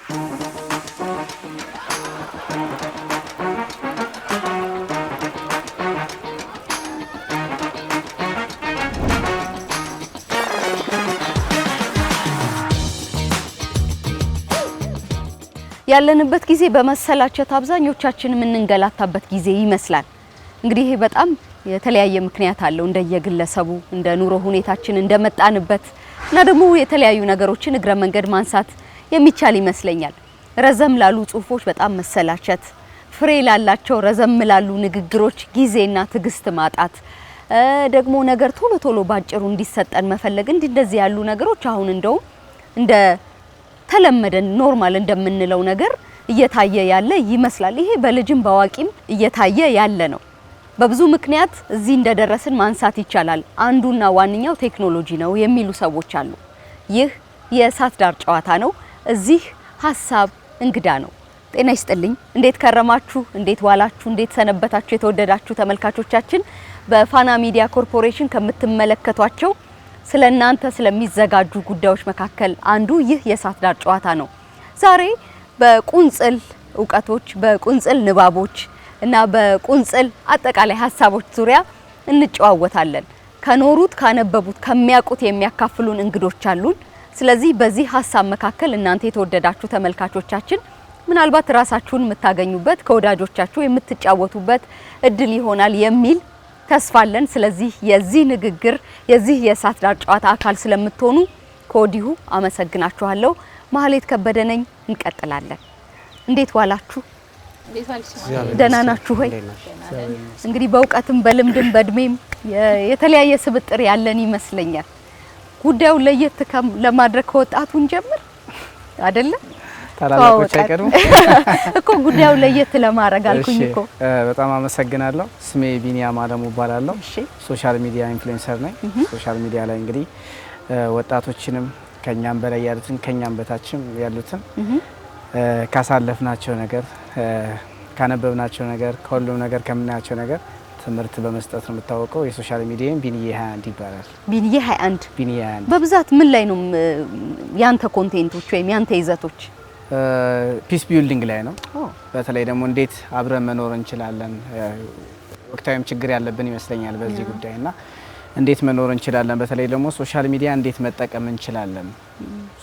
ያለንበት ጊዜ በመሰላቸት አብዛኞቻችን የምንንገላታበት ጊዜ ይመስላል። እንግዲህ ይሄ በጣም የተለያየ ምክንያት አለው እንደየግለሰቡ እንደ ኑሮ ሁኔታችን እንደመጣንበት እና ደግሞ የተለያዩ ነገሮችን እግረ መንገድ ማንሳት የሚቻል ይመስለኛል። ረዘም ላሉ ጽሁፎች በጣም መሰላቸት፣ ፍሬ ላላቸው ረዘም ላሉ ንግግሮች ጊዜና ትግስት ማጣት፣ ደግሞ ነገር ቶሎ ቶሎ ባጭሩ እንዲሰጠን መፈለግ እንደዚህ ያሉ ነገሮች አሁን እንደው እንደ ተለመደን ኖርማል እንደምንለው ነገር እየታየ ያለ ይመስላል። ይሄ በልጅም በዋቂም እየታየ ያለ ነው። በብዙ ምክንያት እዚህ እንደደረስን ማንሳት ይቻላል። አንዱና ዋንኛው ቴክኖሎጂ ነው የሚሉ ሰዎች አሉ። ይህ የእሳት ዳር ጨዋታ ነው። እዚህ ሀሳብ እንግዳ ነው። ጤና ይስጥልኝ። እንዴት ከረማችሁ? እንዴት ዋላችሁ? እንዴት ሰነበታችሁ? የተወደዳችሁ ተመልካቾቻችን በፋና ሚዲያ ኮርፖሬሽን ከምትመለከቷቸው ስለናንተ ስለሚዘጋጁ ጉዳዮች መካከል አንዱ ይህ የእሳት ዳር ጨዋታ ነው። ዛሬ በቁንጽል ዕውቀቶች በቁንጽል ንባቦች እና በቁንጽል አጠቃላይ ሀሳቦች ዙሪያ እንጨዋወታለን። ከኖሩት ካነበቡት ከሚያውቁት የሚያካፍሉን እንግዶች አሉን። ስለዚህ በዚህ ሀሳብ መካከል እናንተ የተወደዳችሁ ተመልካቾቻችን ምናልባት ራሳችሁን የምታገኙበት ከወዳጆቻችሁ የምትጫወቱበት እድል ይሆናል የሚል ተስፋለን። ስለዚህ የዚህ ንግግር የዚህ የእሳት ዳር ጨዋታ አካል ስለምትሆኑ ከወዲሁ አመሰግናችኋለሁ። ማህሌት ከበደ ነኝ። እንቀጥላለን። እንዴት ዋላችሁ? ደህና ናችሁ ሆይ? እንግዲህ በእውቀትም በልምድም በእድሜም የተለያየ ስብጥር ያለን ይመስለኛል። ጉዳዩ ለየት ለማድረግ ከወጣቱን ጀምር አይደለ? ታላላቆች አይቀርም እኮ ጉዳዩ ለየት ለማድረግ አልኩኝ እኮ። በጣም አመሰግናለሁ። ስሜ ቢኒያም አለሙ እባላለሁ። ሶሻል ሚዲያ ኢንፍሉዌንሰር ነኝ። ሶሻል ሚዲያ ላይ እንግዲህ ወጣቶችንም ከኛም በላይ ያሉትን ከኛም በታችም ያሉትን ካሳለፍናቸው ነገር ካነበብናቸው ነገር ከሁሉም ነገር ከምናያቸው ነገር ትምህርት በመስጠት ነው የምታወቀው። የሶሻል ሚዲያም ቢኒዬ 21 ይባላል። ቢኒዬ 21 ቢኒዬ 21 በብዛት ምን ላይ ነው ያንተ ኮንቴንቶች ወይም ያንተ ይዘቶች? ፒስ ቢልዲንግ ላይ ነው። በተለይ ደግሞ እንዴት አብረን መኖር እንችላለን፣ ወቅታዊም ችግር ያለብን ይመስለኛል በዚህ ጉዳይና እንዴት መኖር እንችላለን፣ በተለይ ደግሞ ሶሻል ሚዲያ እንዴት መጠቀም እንችላለን።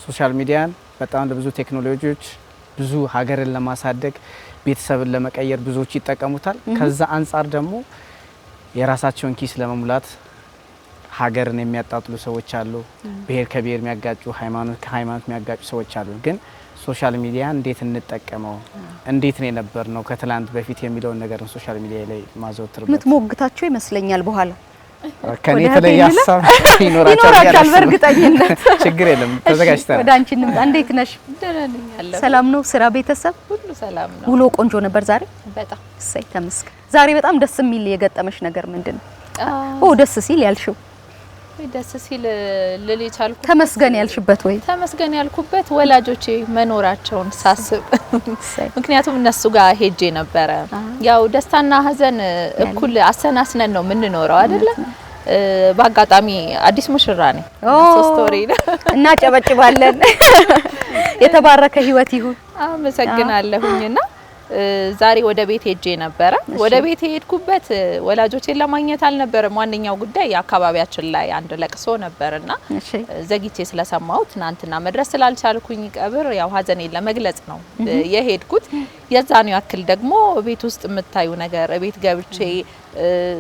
ሶሻል ሚዲያን በጣም ለብዙ ቴክኖሎጂዎች ብዙ ሀገርን ለማሳደግ ቤተሰብን ለመቀየር ብዙዎች ይጠቀሙታል። ከዛ አንፃር ደግሞ የራሳቸውን ኪስ ለመሙላት ሀገርን የሚያጣጥሉ ሰዎች አሉ። ብሔር ከብሔር የሚያጋጩ ሃይማኖት ከሃይማኖት የሚያጋጩ ሰዎች አሉ። ግን ሶሻል ሚዲያ እንዴት እንጠቀመው፣ እንዴት ነው የነበርነው ከትላንት በፊት የሚለውን ነገር ነው ሶሻል ሚዲያ ላይ ማዘውትርበት። ምትሞግታቸው ይመስለኛል በኋላ ከኔ የተለየ ሀሳብ ይኖራቸዋል በእርግጠኝነት። ችግር የለም ተዘጋጅተናል። ወደ አንቺ እንምጣ። እንዴት ነሽ? ደህና ነኝ አለ። ሰላም ነው? ስራ፣ ቤተሰብ ሁሉ ሰላም ነው። ውሎ ቆንጆ ነበር ዛሬ? በጣም እሰይ ተመስገን። ዛሬ በጣም ደስ የሚል የገጠመሽ ነገር ምንድነው? ደስ ሲል ያልሽው? ደስ ሲል ልል የቻልኩት ተመስገን ያልሽበት ወይ? ተመስገን ያልኩበት ወላጆቼ መኖራቸውን ሳስብ፣ ምክንያቱም እነሱ ጋር ሄጄ ነበረ። ያው ደስታና ሀዘን እኩል አሰናስነን ነው የምንኖረው አይደለ? በአጋጣሚ አዲስ ሙሽራ ነኝ። ስቶሪ እና ጨበጭባለን። የተባረከ ህይወት ይሁን። አመሰግናለሁኝና ዛሬ ወደ ቤት ሄጄ ነበረ። ወደ ቤት ሄድኩበት ወላጆቼን ለማግኘት አልነበረም። ዋነኛው ጉዳይ አካባቢያችን ላይ አንድ ለቅሶ ነበርና ዘግይቼ ስለሰማሁት ትናንትና መድረስ ስላልቻልኩኝ ቀብር ያው ሀዘኔን ለመግለጽ ነው የሄድኩት። የዛኑ ያክል ደግሞ ቤት ውስጥ የምታዩ ነገር ቤት ገብቼ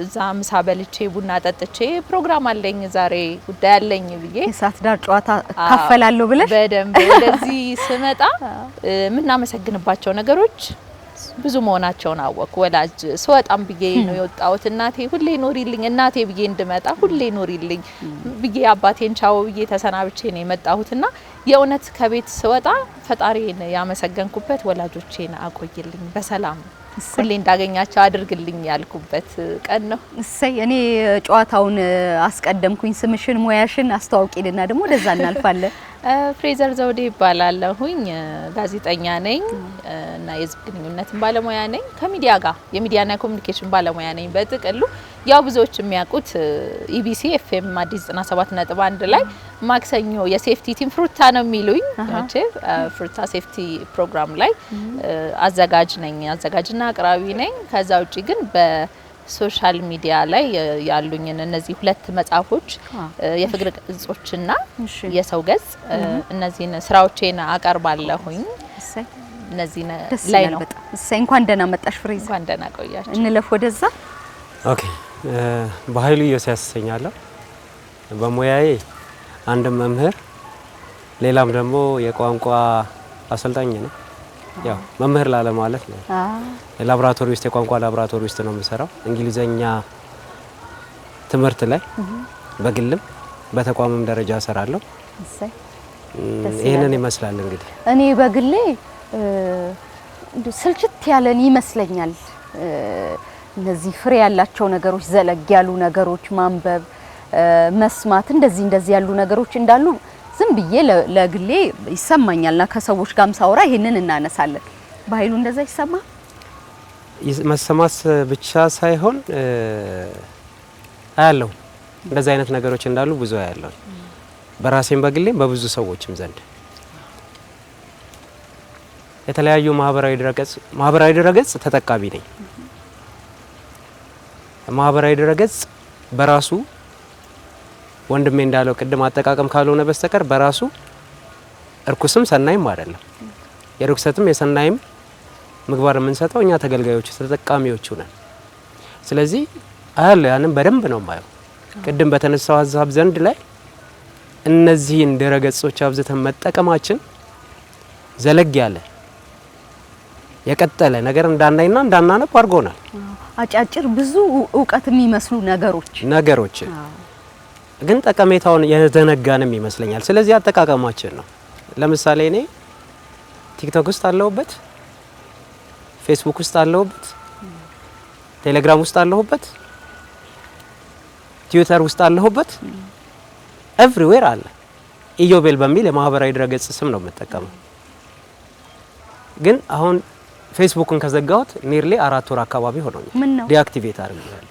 እዛ ምሳ በልቼ ቡና ጠጥቼ ፕሮግራም አለኝ ዛሬ ጉዳይ አለኝ ብዬ የእሳት ዳር ጨዋታ ካፈላለሁ ብለሽ በደንብ ወደዚህ ስመጣ የምናመሰግንባቸው ነገሮች ብዙ መሆናቸውን አወቅኩ። ወላጅ ስወጣም ብዬ ነው የወጣሁት። እናቴ ሁሌ ኖሪልኝ፣ እናቴ ብዬ እንድመጣ ሁሌ ኖሪልኝ ብዬ አባቴን ቻው ብዬ ተሰናብቼ ነው የመጣሁትና የእውነት ከቤት ስወጣ ፈጣሪን ያመሰገንኩበት ወላጆቼን አቆይልኝ በሰላም ሁሌ እንዳገኛቸው አድርግልኝ ያልኩበት ቀን ነው። እሰይ እኔ ጨዋታውን አስቀደምኩኝ። ስምሽን ሙያሽን አስተዋውቂልና ደግሞ ወደዛ እናልፋለን። ፍሬዘር ዘውዴ ይባላለሁኝ። ጋዜጠኛ ነኝ እና የህዝብ ግንኙነት ባለሙያ ነኝ። ከሚዲያ ጋር የሚዲያና ኮሙኒኬሽን ባለሙያ ነኝ። በጥቅሉ ያው ብዙዎች የሚያውቁት ኢቢሲ ኤፍኤም አዲስ 97.1 ላይ ማክሰኞ የሴፍቲ ቲም ፍሩታ ነው የሚሉኝ እቺ ፍሩታ ሴፍቲ ፕሮግራም ላይ አዘጋጅ ነኝ፣ አዘጋጅና አቅራቢ ነኝ። ከዛ ውጪ ግን በሶሻል ሚዲያ ላይ ያሉኝን እነዚህ ሁለት መጽሐፎች የፍቅር ገጾችና የሰው ገጽ እነዚህን ስራዎቼን አቀርባለሁኝ። እነዚህ ላይ ነው። እንኳን ደህና መጣሽ ፍሬዝ። እንኳን ደህና ቆያችሁ። እንለፍ ወደዛ። ኦኬ በኃይሉ ኢዮስያስ እሰኛለሁ። በሙያዬ አንድ መምህር ሌላም ደግሞ የቋንቋ አሰልጣኝ ነው። ያው መምህር ላለ ማለት ነው። ላብራቶሪ ውስጥ የቋንቋ ላብራቶሪ ውስጥ ነው የምሰራው። እንግሊዘኛ ትምህርት ላይ በግልም በተቋምም ደረጃ እሰራለሁ። ይሄንን ይመስላል እንግዲህ እኔ በግሌ ስልችት ያለን ይመስለኛል። እነዚህ ፍሬ ያላቸው ነገሮች፣ ዘለግ ያሉ ነገሮች ማንበብ፣ መስማት እንደዚህ ያሉ ነገሮች እንዳሉ ዝም ብዬ ለግሌ ይሰማኛልና ከሰዎች ጋርም ሳወራ ይሄንን እናነሳለን። በኃይሉ እንደዛ ይሰማ መሰማት ብቻ ሳይሆን አያለው እንደዚህ አይነት ነገሮች እንዳሉ ብዙ አያለው። በራሴም በግሌም በብዙ ሰዎችም ዘንድ የተለያዩ ማህበራዊ ድረገጽ ተጠቃሚ ነኝ። ማህበራዊ ድረገጽ በራሱ ወንድሜ እንዳለው ቅድም አጠቃቀም ካልሆነ በስተቀር በራሱ እርኩስም ሰናይም አይደለም። የርኩሰትም የሰናይም ምግባር የምንሰጠው እኛ ተገልጋዮች ተጠቃሚዎቹ ነን። ስለዚህ አያለ ያንን በደንብ ነው የማየው። ቅድም በተነሳው ሀሳብ ዘንድ ላይ እነዚህን ድረገጾች አብዝተን መጠቀማችን ዘለግ ያለ የቀጠለ ነገር እንዳናይና እንዳናነብ አድርጎናል። አጫጭር ብዙ እውቀት የሚመስሉ ነገሮች ግን ጠቀሜታውን የዘነጋንም ይመስለኛል። ስለዚህ አጠቃቀማችን ነው። ለምሳሌ እኔ ቲክቶክ ውስጥ አለሁበት፣ ፌስቡክ ውስጥ አለሁበት፣ ቴሌግራም ውስጥ አለሁበት፣ ትዊተር ውስጥ አለሁበት፣ ኤቭሪዌር አለ። ኢዮቤል በሚል የማህበራዊ ድረገጽ ስም ነው የምጠቀመው። ግን አሁን ፌስቡክን ከዘጋሁት ኒርሊ 4 ወር አካባቢ ሆኖኛል። ዲአክቲቬት አድርጌያለሁ።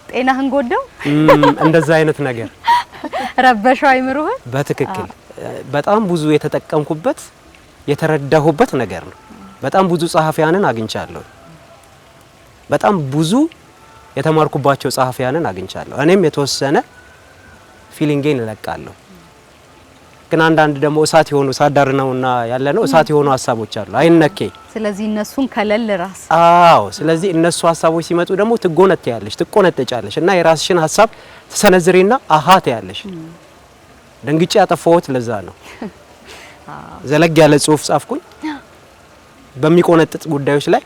ጤናህን ጎዳው? እንደዛ አይነት ነገር ረበሻው አይምሮህ? በትክክል በጣም ብዙ የተጠቀምኩበት የተረዳሁበት ነገር ነው። በጣም ብዙ ጸሐፊያንን አግኝቻለሁ። በጣም ብዙ የተማርኩባቸው ጸሐፊያንን አግኝቻለሁ። እኔም የተወሰነ ፊሊንጌን እለቃለሁ። ግን አንዳንድ ደግሞ እሳት የሆኑ ሳዳር ነውና ያለ ነው እሳት የሆኑ ሀሳቦች አሉ አይነኬ። ስለዚህ እነሱን ከለል ራስ ስለዚህ እነሱ ሀሳቦች ሲመጡ ደግሞ ትቆነጠጫለሽ እና የራስሽን ሀሳብ ተሰነዝሪና አሃት ያለሽ ደንግጬ ያጠፋሁት ለዛ ነው። ዘለግ ያለ ጽሁፍ ጻፍኩኝ በሚቆነጥጥ ጉዳዮች ላይ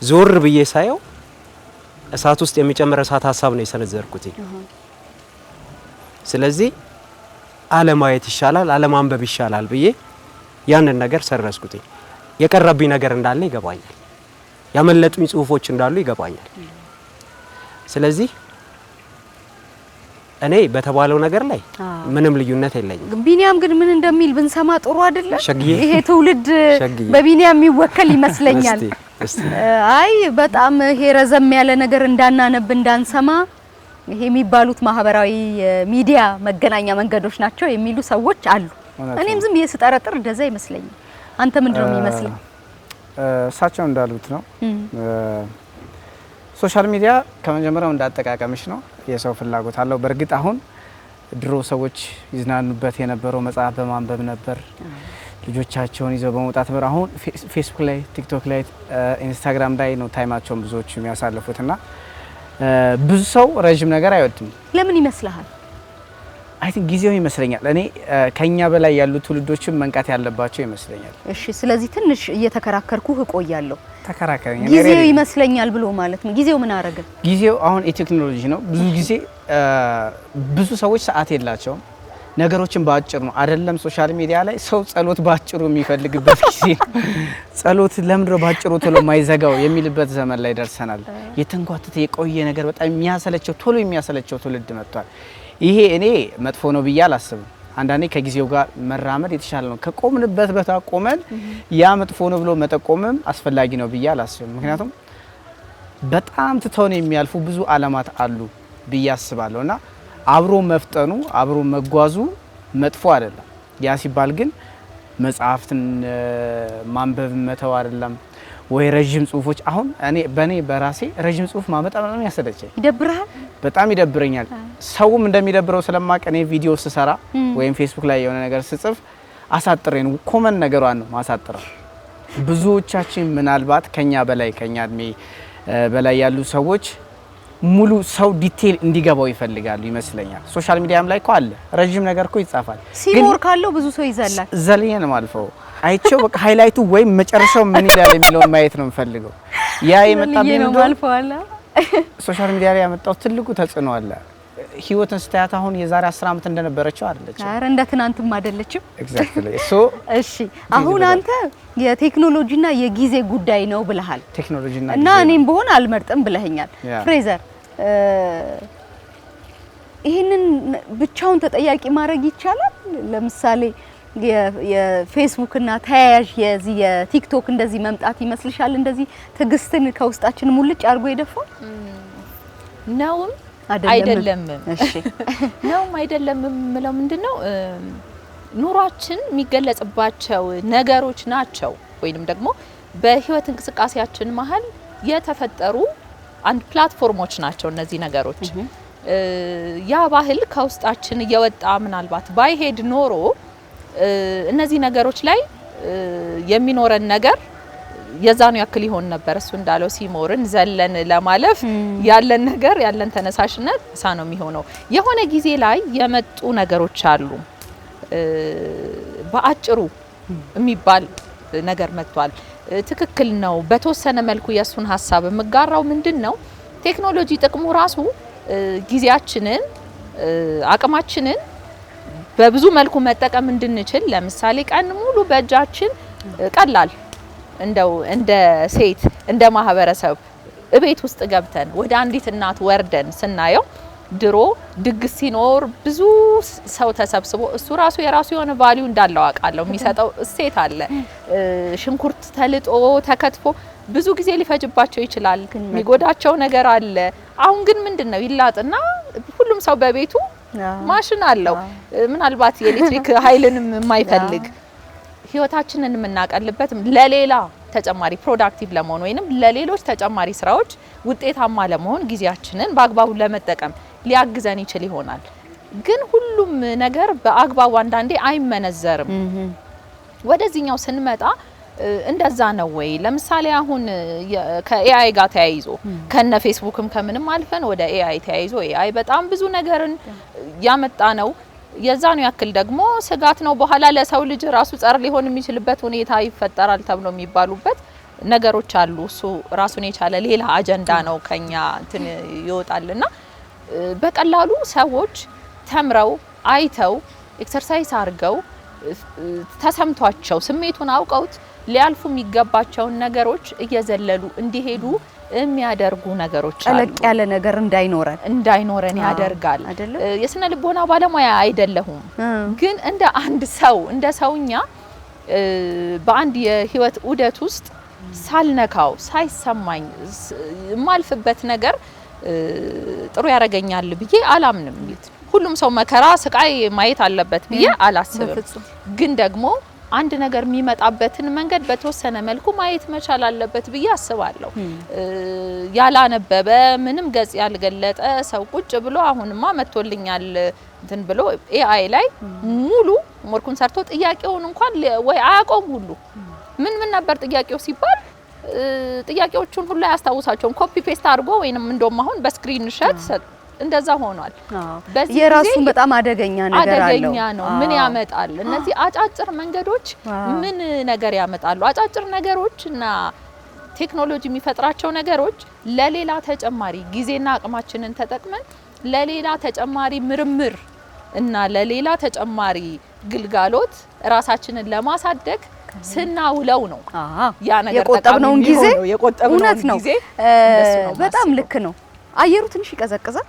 ዞር ብዬ ሳየው እሳት ውስጥ የሚጨምር እሳት ሀሳብ ነው የሰነዘርኩት። ስለዚህ አለማየት ይሻላል አለማንበብ ይሻላል ብዬ ያንን ነገር ሰረስኩት። የቀረብኝ ነገር እንዳለ ይገባኛል። ያመለጡኝ ጽሁፎች እንዳሉ ይገባኛል። ስለዚህ እኔ በተባለው ነገር ላይ ምንም ልዩነት የለኝም። ቢኒያም ግን ምን እንደሚል ብንሰማ ጥሩ አይደለ? ይሄ ትውልድ በቢኒያም የሚወከል ይመስለኛል። አይ በጣም ይሄ ረዘም ያለ ነገር እንዳናነብ እንዳንሰማ ይሄ የሚባሉት ማህበራዊ ሚዲያ መገናኛ መንገዶች ናቸው የሚሉ ሰዎች አሉ። እኔም ዝም እየስጠረጥር እንደዛ ይመስለኛል። አንተ ምንድነው የሚመስለው? እሳቸው እንዳሉት ነው። ሶሻል ሚዲያ ከመጀመሪያው እንዳጠቃቀምሽ ነው። የሰው ፍላጎት አለው። በእርግጥ አሁን ድሮ ሰዎች ይዝናኑበት የነበረው መጽሐፍ በማንበብ ነበር፣ ልጆቻቸውን ይዘው በመውጣት ነበር። አሁን ፌስቡክ ላይ፣ ቲክቶክ ላይ፣ ኢንስታግራም ላይ ነው ታይማቸውን ብዙዎች የሚያሳልፉትና ብዙ ሰው ረጅም ነገር አይወድም። ለምን ይመስልሃል? አይ ቲንክ ጊዜው ይመስለኛል። እኔ ከኛ በላይ ያሉ ትውልዶችም መንቃት ያለባቸው ይመስለኛል። እሺ፣ ስለዚህ ትንሽ እየተከራከርኩህ እቆያለሁ። ተከራከረኝ። ጊዜው ይመስለኛል ብሎ ማለት ነው። ጊዜው ምን አረገ? ጊዜው አሁን የቴክኖሎጂ ነው። ብዙ ጊዜ ብዙ ሰዎች ሰዓት የላቸውም። ነገሮችን በአጭሩ ነው አይደለም። ሶሻል ሚዲያ ላይ ሰው ጸሎት በአጭሩ የሚፈልግበት ጊዜ ነው። ጸሎት ለምንድነው በአጭሩ ቶሎ የማይዘጋው የሚልበት ዘመን ላይ ደርሰናል። የተንኳተተ የቆየ ነገር በጣም የሚያሰለቸው ቶሎ የሚያሰለቸው ትውልድ መጥቷል። ይሄ እኔ መጥፎ ነው ብዬ አላስብም። አንዳንዴ ከጊዜው ጋር መራመድ የተሻለ ነው። ከቆምንበት ቦታ ቆመን ያ መጥፎ ነው ብሎ መጠቆምም አስፈላጊ ነው ብዬ አላስብም። ምክንያቱም በጣም ትተውን የሚያልፉ ብዙ አለማት አሉ ብዬ አስባለሁና አብሮ መፍጠኑ አብሮ መጓዙ መጥፎ አይደለም። ያ ሲባል ግን መጽሐፍትን ማንበብ መተው አይደለም ወይ ረጅም ጽሁፎች። አሁን በኔ በራሴ ረጅም ጽሁፍ ማመጣ በጣም ያሰለቸኝ። ይደብራል? በጣም ይደብረኛል። ሰውም እንደሚደብረው ስለማቀ እኔ ቪዲዮ ስሰራ ወይም ፌስቡክ ላይ የሆነ ነገር ስጽፍ አሳጥሬን ኮመን ነገሯን ነው ማሳጥረው። ብዙዎቻችን ምናልባት ከኛ እድሜ በላይ ያሉ ሰዎች ሙሉ ሰው ዲቴል እንዲገባው ይፈልጋሉ ይመስለኛል። ሶሻል ሚዲያም ላይ እኮ አለ ረጅም ነገር እኮ ይጻፋል። ሲሞር ካለው ብዙ ሰው ይዘላል። ዘልየን ማልፈው አይቼው በቃ ሃይላይቱ ወይም መጨረሻው ምን ይላል የሚለውን ማየት ነው የምፈልገው። ያ የመጣብኝ ነው ማልፈዋላ። ሶሻል ሚዲያ ላይ ያመጣው ትልቁ ተጽዕኖ አለ። ህይወትን ስታያት አሁን የዛሬ 10 ዓመት እንደነበረችው አይደለችም። አረ እንደ ትናንትም አይደለችም። ኤግዛክትሊ እሺ አሁን አንተ የቴክኖሎጂና የጊዜ ጉዳይ ነው ብለሃል። ቴክኖሎጂና እና እኔም በሆነ አልመርጥም ብለኸኛል። ፍሬዘር ይሄንን ብቻውን ተጠያቂ ማድረግ ይቻላል? ለምሳሌ የፌስቡክ እና ተያያዥ የቲክቶክ እንደዚህ መምጣት ይመስልሻል? እንደዚህ ትዕግስትን ከውስጣችን ሙልጭ አድርጎ የደፋው ነውም አይደለም? እሺ ነውም አይደለም የምለው ምንድነው ኑሯችን የሚገለጽባቸው ነገሮች ናቸው ወይንም ደግሞ በህይወት እንቅስቃሴያችን መሀል የተፈጠሩ አንድ ፕላትፎርሞች ናቸው እነዚህ ነገሮች። ያ ባህል ከውስጣችን እየወጣ ምናልባት ባይሄድ ኖሮ እነዚህ ነገሮች ላይ የሚኖረን ነገር የዛኑ ያክል ይሆን ነበር። እሱ እንዳለው ሲሞርን ዘለን ለማለፍ ያለን ነገር ያለን ተነሳሽነት ሳ ነው የሚሆነው። የሆነ ጊዜ ላይ የመጡ ነገሮች አሉ። በአጭሩ የሚባል ነገር መጥቷል። ትክክል ነው። በተወሰነ መልኩ የሱን ሐሳብ የምጋራው ምንድነው ቴክኖሎጂ ጥቅሙ ራሱ ጊዜያችንን አቅማችንን በብዙ መልኩ መጠቀም እንድንችል፣ ለምሳሌ ቀን ሙሉ በእጃችን ቀላል እንደው እንደ ሴት እንደ ማህበረሰብ እቤት ውስጥ ገብተን ወደ አንዲት እናት ወርደን ስናየው ድሮ ድግስ ሲኖር ብዙ ሰው ተሰብስቦ እሱ ራሱ የራሱ የሆነ ቫልዩ እንዳለው አውቃለሁ። የሚሰጠው እሴት አለ። ሽንኩርት ተልጦ ተከትፎ ብዙ ጊዜ ሊፈጅባቸው ይችላል። የሚጎዳቸው ነገር አለ። አሁን ግን ምንድነው ይላጥና ሁሉም ሰው በቤቱ ማሽን አለው። ምናልባት የኤሌክትሪክ ኃይልንም የማይፈልግ ህይወታችንን የምናቀልበት ለሌላ ተጨማሪ ፕሮዳክቲቭ ለመሆን ወይንም ለሌሎች ተጨማሪ ስራዎች ውጤታማ ለመሆን ጊዜያችንን በአግባቡ ለመጠቀም ሊያግዘን ይችል ይሆናል። ግን ሁሉም ነገር በአግባቡ አንዳንዴ አይመነዘርም። ወደዚህኛው ስንመጣ እንደዛ ነው ወይ? ለምሳሌ አሁን ከኤአይ ጋር ተያይዞ ከነ ፌስቡክም ከምንም አልፈን ወደ ኤአይ ተያይዞ ኤአይ በጣም ብዙ ነገርን ያመጣ ነው። የዛኑ ያክል ደግሞ ስጋት ነው። በኋላ ለሰው ልጅ ራሱ ጸር ሊሆን የሚችልበት ሁኔታ ይፈጠራል ተብሎ የሚባሉበት ነገሮች አሉ። እሱ ራሱን የቻለ ሌላ አጀንዳ ነው። ከኛ እንትን ይወጣልና በቀላሉ ሰዎች ተምረው አይተው ኤክሰርሳይዝ አድርገው ተሰምቷቸው ስሜቱን አውቀውት ሊያልፉ የሚገባቸውን ነገሮች እየዘለሉ እንዲሄዱ የሚያደርጉ ነገሮች አሉ። ጠለቅ ያለ ነገር እንዳይኖረን ያደርጋል። የስነ ልቦና ባለሙያ አይደለሁም፣ ግን እንደ አንድ ሰው እንደ ሰውኛ በአንድ የህይወት ዑደት ውስጥ ሳልነካው ሳይሰማኝ የማልፍበት ነገር ጥሩ ያረጋኛል ብዬ አላምንም። ሁሉም ሰው መከራ ስቃይ ማየት አለበት ብዬ አላስብም። ግን ደግሞ አንድ ነገር የሚመጣበትን መንገድ በተወሰነ መልኩ ማየት መቻል አለበት ብዬ አስባለሁ። ያላነበበ ምንም ገጽ ያልገለጠ ሰው ቁጭ ብሎ አሁንማ መጥቶልኛል እንትን ብሎ ኤአይ ላይ ሙሉ ሞርኩን ሰርቶ ጥያቄውን እንኳን ወይ አያቆም ሁሉ ምን ነበር ጥያቄው ሲባል ጥያቄዎቹን ሁሉ ያስታውሳቸውም ኮፒ ፔስት አድርጎ ወይንም እንደውም አሁን በስክሪን ሾት እንደዛ ሆኗል። በዚህ የራሱን በጣም አደገኛ ነገር አለው። አደገኛ ነው። ምን ያመጣል? እነዚህ አጫጭር መንገዶች ምን ነገር ያመጣሉ? አጫጭር ነገሮችና ቴክኖሎጂ የሚፈጥራቸው ነገሮች ለሌላ ተጨማሪ ጊዜና አቅማችንን ተጠቅመን ለሌላ ተጨማሪ ምርምር እና ለሌላ ተጨማሪ ግልጋሎት ራሳችንን ለማሳደግ ስናውለው ነው ያ ነገር የቆጠብነውን ጊዜ። በጣም ልክ ነው። አየሩ ትንሽ ይቀዘቅዛል።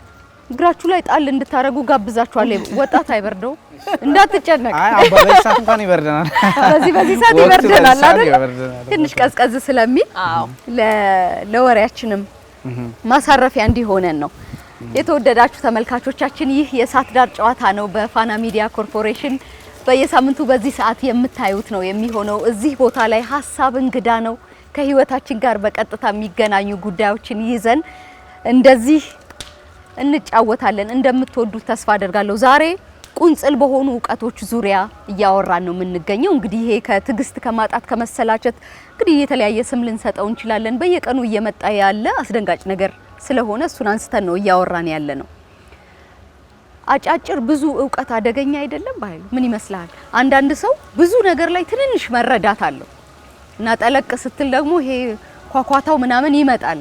እግራችሁ ላይ ጣል እንድታረጉ ጋብዛችኋለሁ። ወጣት አይበርደው እንዳትጨነቅ። አይ አባባይ ሰዓት እንኳን ይበርደናል። በዚህ ሰዓት ይበርደናል አይደል? ትንሽ ቀዝቀዝ ስለሚል ለወሬያችንም ማሳረፊያ እንዲሆነን ነው። የተወደዳችሁ ተመልካቾቻችን ይህ የእሳት ዳር ጨዋታ ነው። በፋና ሚዲያ ኮርፖሬሽን በየሳምንቱ በዚህ ሰዓት የምታዩት ነው የሚሆነው። እዚህ ቦታ ላይ ሀሳብ እንግዳ ነው። ከህይወታችን ጋር በቀጥታ የሚገናኙ ጉዳዮችን ይዘን እንደዚህ እንጫወታለን። እንደምትወዱት ተስፋ አደርጋለሁ። ዛሬ ቁንጽል በሆኑ እውቀቶች ዙሪያ እያወራን ነው የምንገኘው። እንግዲህ ይሄ ከትግስት ከማጣት ከመሰላቸት እንግዲህ የተለያየ ስም ልንሰጠው እንችላለን። በየቀኑ እየመጣ ያለ አስደንጋጭ ነገር ስለሆነ እሱን አንስተን ነው እያወራን ያለ ነው። አጫጭር ብዙ እውቀት አደገኛ አይደለም ባይሉ ምን ይመስላል? አንዳንድ ሰው ብዙ ነገር ላይ ትንንሽ መረዳት አለው እና ጠለቅ ስትል ደግሞ ይሄ ኳኳታው ምናምን ይመጣል።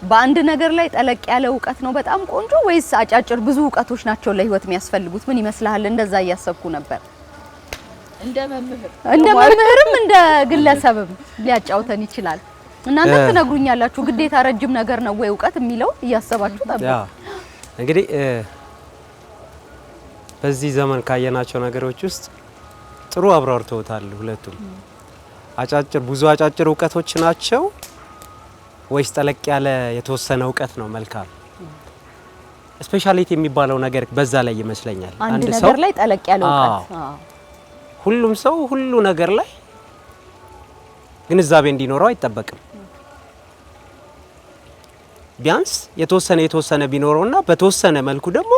በአንድ ነገር ላይ ጠለቅ ያለ እውቀት ነው በጣም ቆንጆ ወይስ አጫጭር ብዙ እውቀቶች ናቸው ለህይወት የሚያስፈልጉት? ምን ይመስላል? እንደዛ እያሰብኩ ነበር። እንደ መምህርም እንደ ግለሰብም ሊያጫውተን ይችላል። እናንተ ትነግሩኛላችሁ። ግዴታ ረጅም ነገር ነው ወይ እውቀት የሚለው እያሰባችሁ ጠብቁ። እንግዲህ በዚህ ዘመን ካየናቸው ነገሮች ውስጥ ጥሩ አብራርተውታል ሁለቱም። አጫጭር ብዙ አጫጭር እውቀቶች ናቸው ወይስ ጠለቅ ያለ የተወሰነ እውቀት ነው መልካም? ስፔሻሊቲ የሚባለው ነገር በዛ ላይ ይመስለኛል። አንድ ነገር ላይ ጠለቅ ያለ እውቀት ሁሉም ሰው ሁሉ ነገር ላይ ግንዛቤ እንዲኖረው አይጠበቅም። ቢያንስ የተወሰነ ቢኖረውና በተወሰነ መልኩ ደግሞ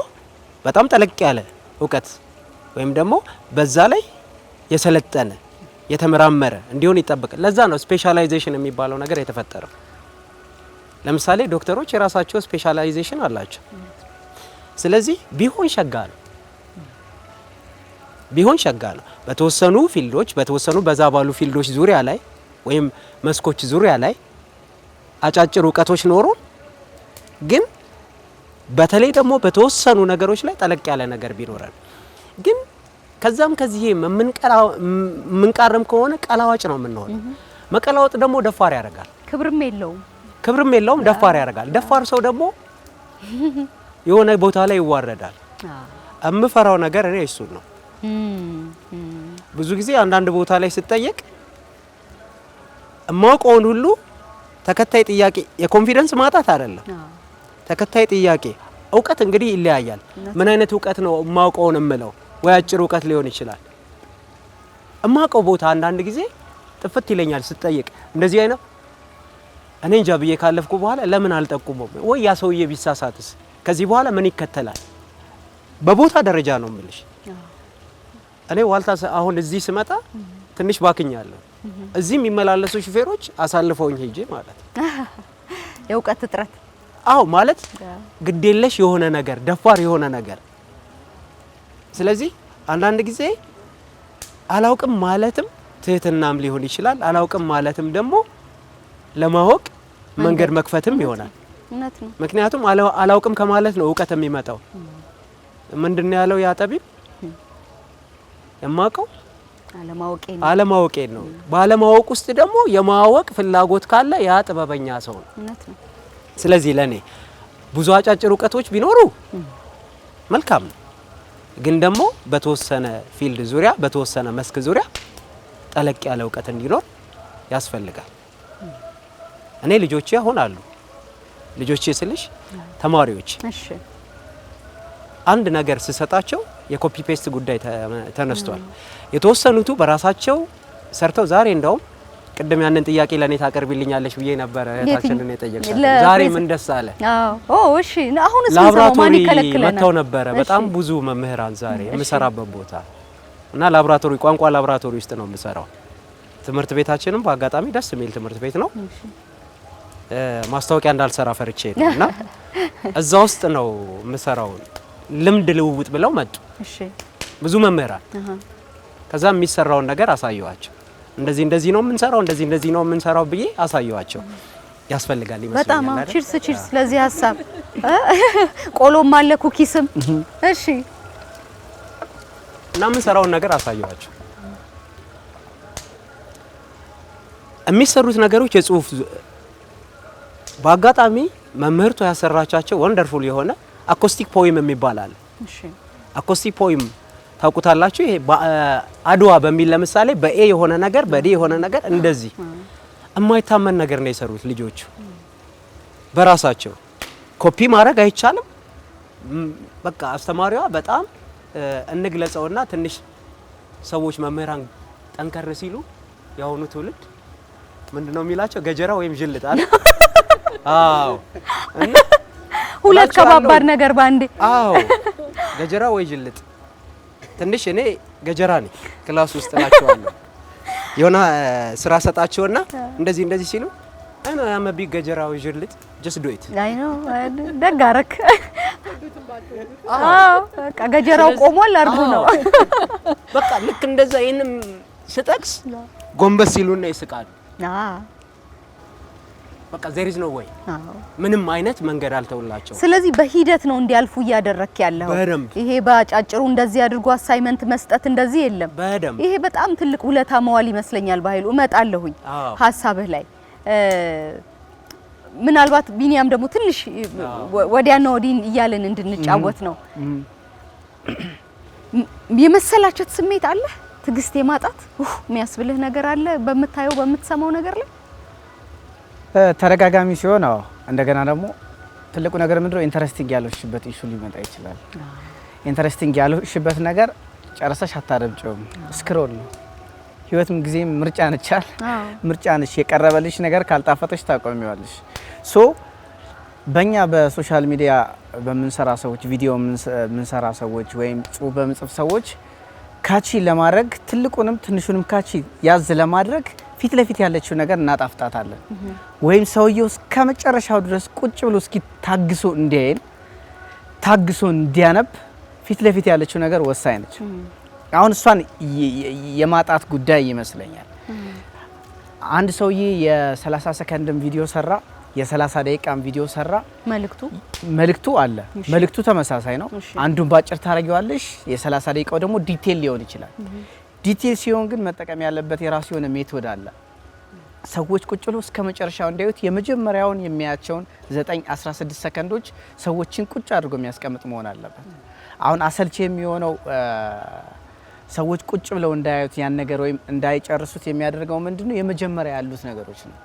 በጣም ጠለቅ ያለ እውቀት ወይም ደግሞ በዛ ላይ የሰለጠነ የተመራመረ እንዲሆን ይጠበቃል። ለዛ ነው ስፔሻላይዜሽን የሚባለው ነገር የተፈጠረው። ለምሳሌ ዶክተሮች የራሳቸው ስፔሻላይዜሽን አላቸው። ስለዚህ ቢሆን ሸጋ ነው በተወሰኑ ፊልዶች በተወሰኑ በዛ ባሉ ፊልዶች ዙሪያ ላይ ወይም መስኮች ዙሪያ ላይ አጫጭር እውቀቶች ኖሮ ግን በተለይ ደግሞ በተወሰኑ ነገሮች ላይ ጠለቅ ያለ ነገር ቢኖረን ግን ከዛም ከዚህ የምንቃረም ከሆነ ቀላዋጭ ነው የምንሆነው። መቀላወጥ ደግሞ ደፋር ያደርጋል። ክብርም የለውም ደፋር ያደርጋል። ደፋር ሰው ደግሞ የሆነ ቦታ ላይ ይዋረዳል። እምፈራው ነገር እኔ እሱ ነው። ብዙ ጊዜ አንዳንድ ቦታ ላይ ስጠየቅ እማውቀውን ሁሉ ተከታይ ጥያቄ የኮንፊደንስ ማጣት አይደለም። ተከታይ ጥያቄ እውቀት እንግዲህ ይለያያል። ምን አይነት እውቀት ነው እማውቀውን እምለው? ወይ አጭር እውቀት ሊሆን ይችላል። እማውቀው ቦታ አንዳንድ ጊዜ ጥፍት ይለኛል ስጠየቅ። እንደዚህ አይነት እኔ እንጃ ብዬ ካለፍኩ በኋላ ለምን አልጠቁመም? ወይ ያ ሰውዬ ቢሳሳትስ ከዚህ በኋላ ምን ይከተላል? በቦታ ደረጃ ነው የምልሽ። እኔ ዋልታ አሁን እዚህ ስመጣ ትንሽ ባክኛለሁ። እዚህ የሚመላለሱ ሹፌሮች አሳልፈውኝ ሄጄ ማለት የእውቀት እጥረት ማለት ግዴለሽ የሆነ ነገር ደፋር የሆነ ነገር። ስለዚህ አንዳንድ ጊዜ አላውቅም ማለትም ትህትናም ሊሆን ይችላል። አላውቅም ማለትም ደግሞ ለማወቅ መንገድ መክፈትም ይሆናል። ምክንያቱም አላውቅም ከማለት ነው እውቀት የሚመጣው። ምንድነው ያለው ያ ጠቢብ? የማውቀው አለማወቄ ነው። ባለማወቅ ውስጥ ደግሞ የማወቅ ፍላጎት ካለ ያ ጥበበኛ ሰው ነው። ስለዚህ ለኔ ብዙ አጫጭር እውቀቶች ቢኖሩ መልካም ነው፣ ግን ደግሞ በተወሰነ ፊልድ ዙሪያ በተወሰነ መስክ ዙሪያ ጠለቅ ያለ እውቀት እንዲኖር ያስፈልጋል። እኔ ልጆቼ አሁን አሉ። ልጆቼ ስልሽ ተማሪዎች አንድ ነገር ስሰጣቸው የኮፒ ፔስት ጉዳይ ተነስቷል። የተወሰኑቱ በራሳቸው ሰርተው ዛሬ እንደውም ቅድም ያንን ጥያቄ ለኔ ታቀርቢልኛለሽ ብዬ ነበር እህታችንን የጠየቅኩት። ዛሬ ምን ደስ አለ? እሺ አሁን ማን ይከለክለናል? መተው ነበረ በጣም ብዙ መምህራን ዛሬ የምሰራበት ቦታ እና ላብራቶሪ ቋንቋ ላብራቶሪ ውስጥ ነው የምሰራው። ትምህርት ቤታችንም በአጋጣሚ ደስ የሚል ትምህርት ቤት ነው። ማስታወቂያ እንዳልሰራ ፈርቼ ነውና እዛ ውስጥ ነው የምሰራው። ልምድ ልውውጥ ብለው መጡ ብዙ መምህራን። ከዛ የሚሰራውን ነገር አሳየዋቸው። እንደዚህ ነው የምንሰራው፣ እንደዚህ ነው የምንሰራው ብዬ አሳየዋቸው። ያስፈልጋል ይመስለኛል። በጣም ቺርስ ለዚህ ሀሳብ። ቆሎም አለ ኩኪስም። እሺ እና የምንሰራውን ነገር አሳየዋቸው። የሚሰሩት ነገሮች የጽሁፍ በአጋጣሚ መምህርቱ ያሰራቻቸው ወንደርፉል የሆነ አኮስቲክ ፖይም የሚባል አለ። እሺ አኮስቲክ ፖይም ታውቁታላችሁ? ይሄ አድዋ በሚል ለምሳሌ በኤ የሆነ ነገር በዲ የሆነ ነገር እንደዚህ የማይታመን ነገር ነው የሰሩት ልጆቹ በራሳቸው። ኮፒ ማድረግ አይቻልም። በቃ አስተማሪዋ በጣም እንግለጸውና ትንሽ ሰዎች መምህራን ጠንከር ሲሉ ያሁኑ ትውልድ ምንድነው የሚላቸው ገጀራ ወይም ጅልጥ አለ። አዎ እና ሁለት ከባባድ ነገር ባንዴ። አዎ ገጀራ ወይ ጅልጥ። ትንሽ እኔ ገጀራ ነኝ ክላስ ውስጥ እላቸዋለሁ። የሆነ ስራ ሰጣቸውና እንደዚህ ሲሉ አይና ያመቢ ገጀራ ወይ ጅልጥ just do it አይ ነው ደጋረክ። አዎ በቃ ገጀራው ቆሟል አርጉ ነው በቃ ልክ እንደዛ። ይሄንም ስጠቅስ ጎንበስ ሲሉና ይስቃሉ። በቃ there is no way ምንም አይነት መንገድ አልተውላቸው። ስለዚህ በሂደት ነው እንዲያልፉ እያደረክ ያለው። ይሄ ባጫጭሩ እንደዚህ አድርጎ አሳይመንት መስጠት እንደዚህ የለም። ይሄ በጣም ትልቅ ውለታ መዋል ይመስለኛል። በኃይሉ እመጣለሁኝ ሀሳብህ ላይ ምናልባት ቢኒያም ደግሞ ትንሽ ወዲያና ወዲህ እያለን እንድንጫወት ነው። የመሰላቸት ስሜት አለ? ትግስት የማጣት የሚያስብልህ ነገር አለ በምታየው በምትሰማው ነገር ላይ? ተደጋጋሚ ሲሆን አዎ። እንደገና ደግሞ ትልቁ ነገር ምንድነው ኢንተረስቲንግ ያለሽበት ኢሹ ሊመጣ ይችላል። ኢንተረስቲንግ ያለሽበት ነገር ጨርሰሽ አታደምጪውም። ስክሮል ነው። ህይወትም ጊዜም ምርጫ ነቻል። ምርጫ ነች። የቀረበልሽ ነገር ካልጣፈጠሽ ታቆሚዋለሽ። ሶ በእኛ በሶሻል ሚዲያ በምንሰራ ሰዎች፣ ቪዲዮ በምንሰራ ሰዎች ወይም ጽሁፍ በምንጽፍ ሰዎች ካቺ ለማድረግ ትልቁንም ትንሹንም ካቺ ያዝ ለማድረግ ፊት ለፊት ያለችው ነገር እናጣፍጣታለን። ወይም ሰውየው እስከ መጨረሻው ድረስ ቁጭ ብሎ እስኪ ታግሶ እንዲያይን ታግሶ እንዲያነብ ፊት ለፊት ያለችው ነገር ወሳኝ ነች። አሁን እሷን የማጣት ጉዳይ ይመስለኛል። አንድ ሰውዬ የ30 ሰከንድም ቪዲዮ ሰራ፣ የ30 ደቂቃም ቪዲዮ ሰራ፣ መልእክቱ አለ። መልእክቱ ተመሳሳይ ነው። አንዱን ባጭር ታረጊዋለሽ፣ የ30 ደቂቃው ደግሞ ዲቴል ሊሆን ይችላል። ዲቴል ሲሆን ግን መጠቀም ያለበት የራሱ የሆነ ሜቶድ አለ። ሰዎች ቁጭ ብለው እስከ መጨረሻው እንዲያዩት የመጀመሪያውን የሚያያቸውን 9-16 ሰከንዶች ሰዎችን ቁጭ አድርጎ የሚያስቀምጥ መሆን አለበት። አሁን አሰልቺ የሚሆነው ሰዎች ቁጭ ብለው እንዳያዩት ያን ነገር ወይም እንዳይጨርሱት የሚያደርገው ምንድነው? የመጀመሪያ ያሉት ነገሮች ነው።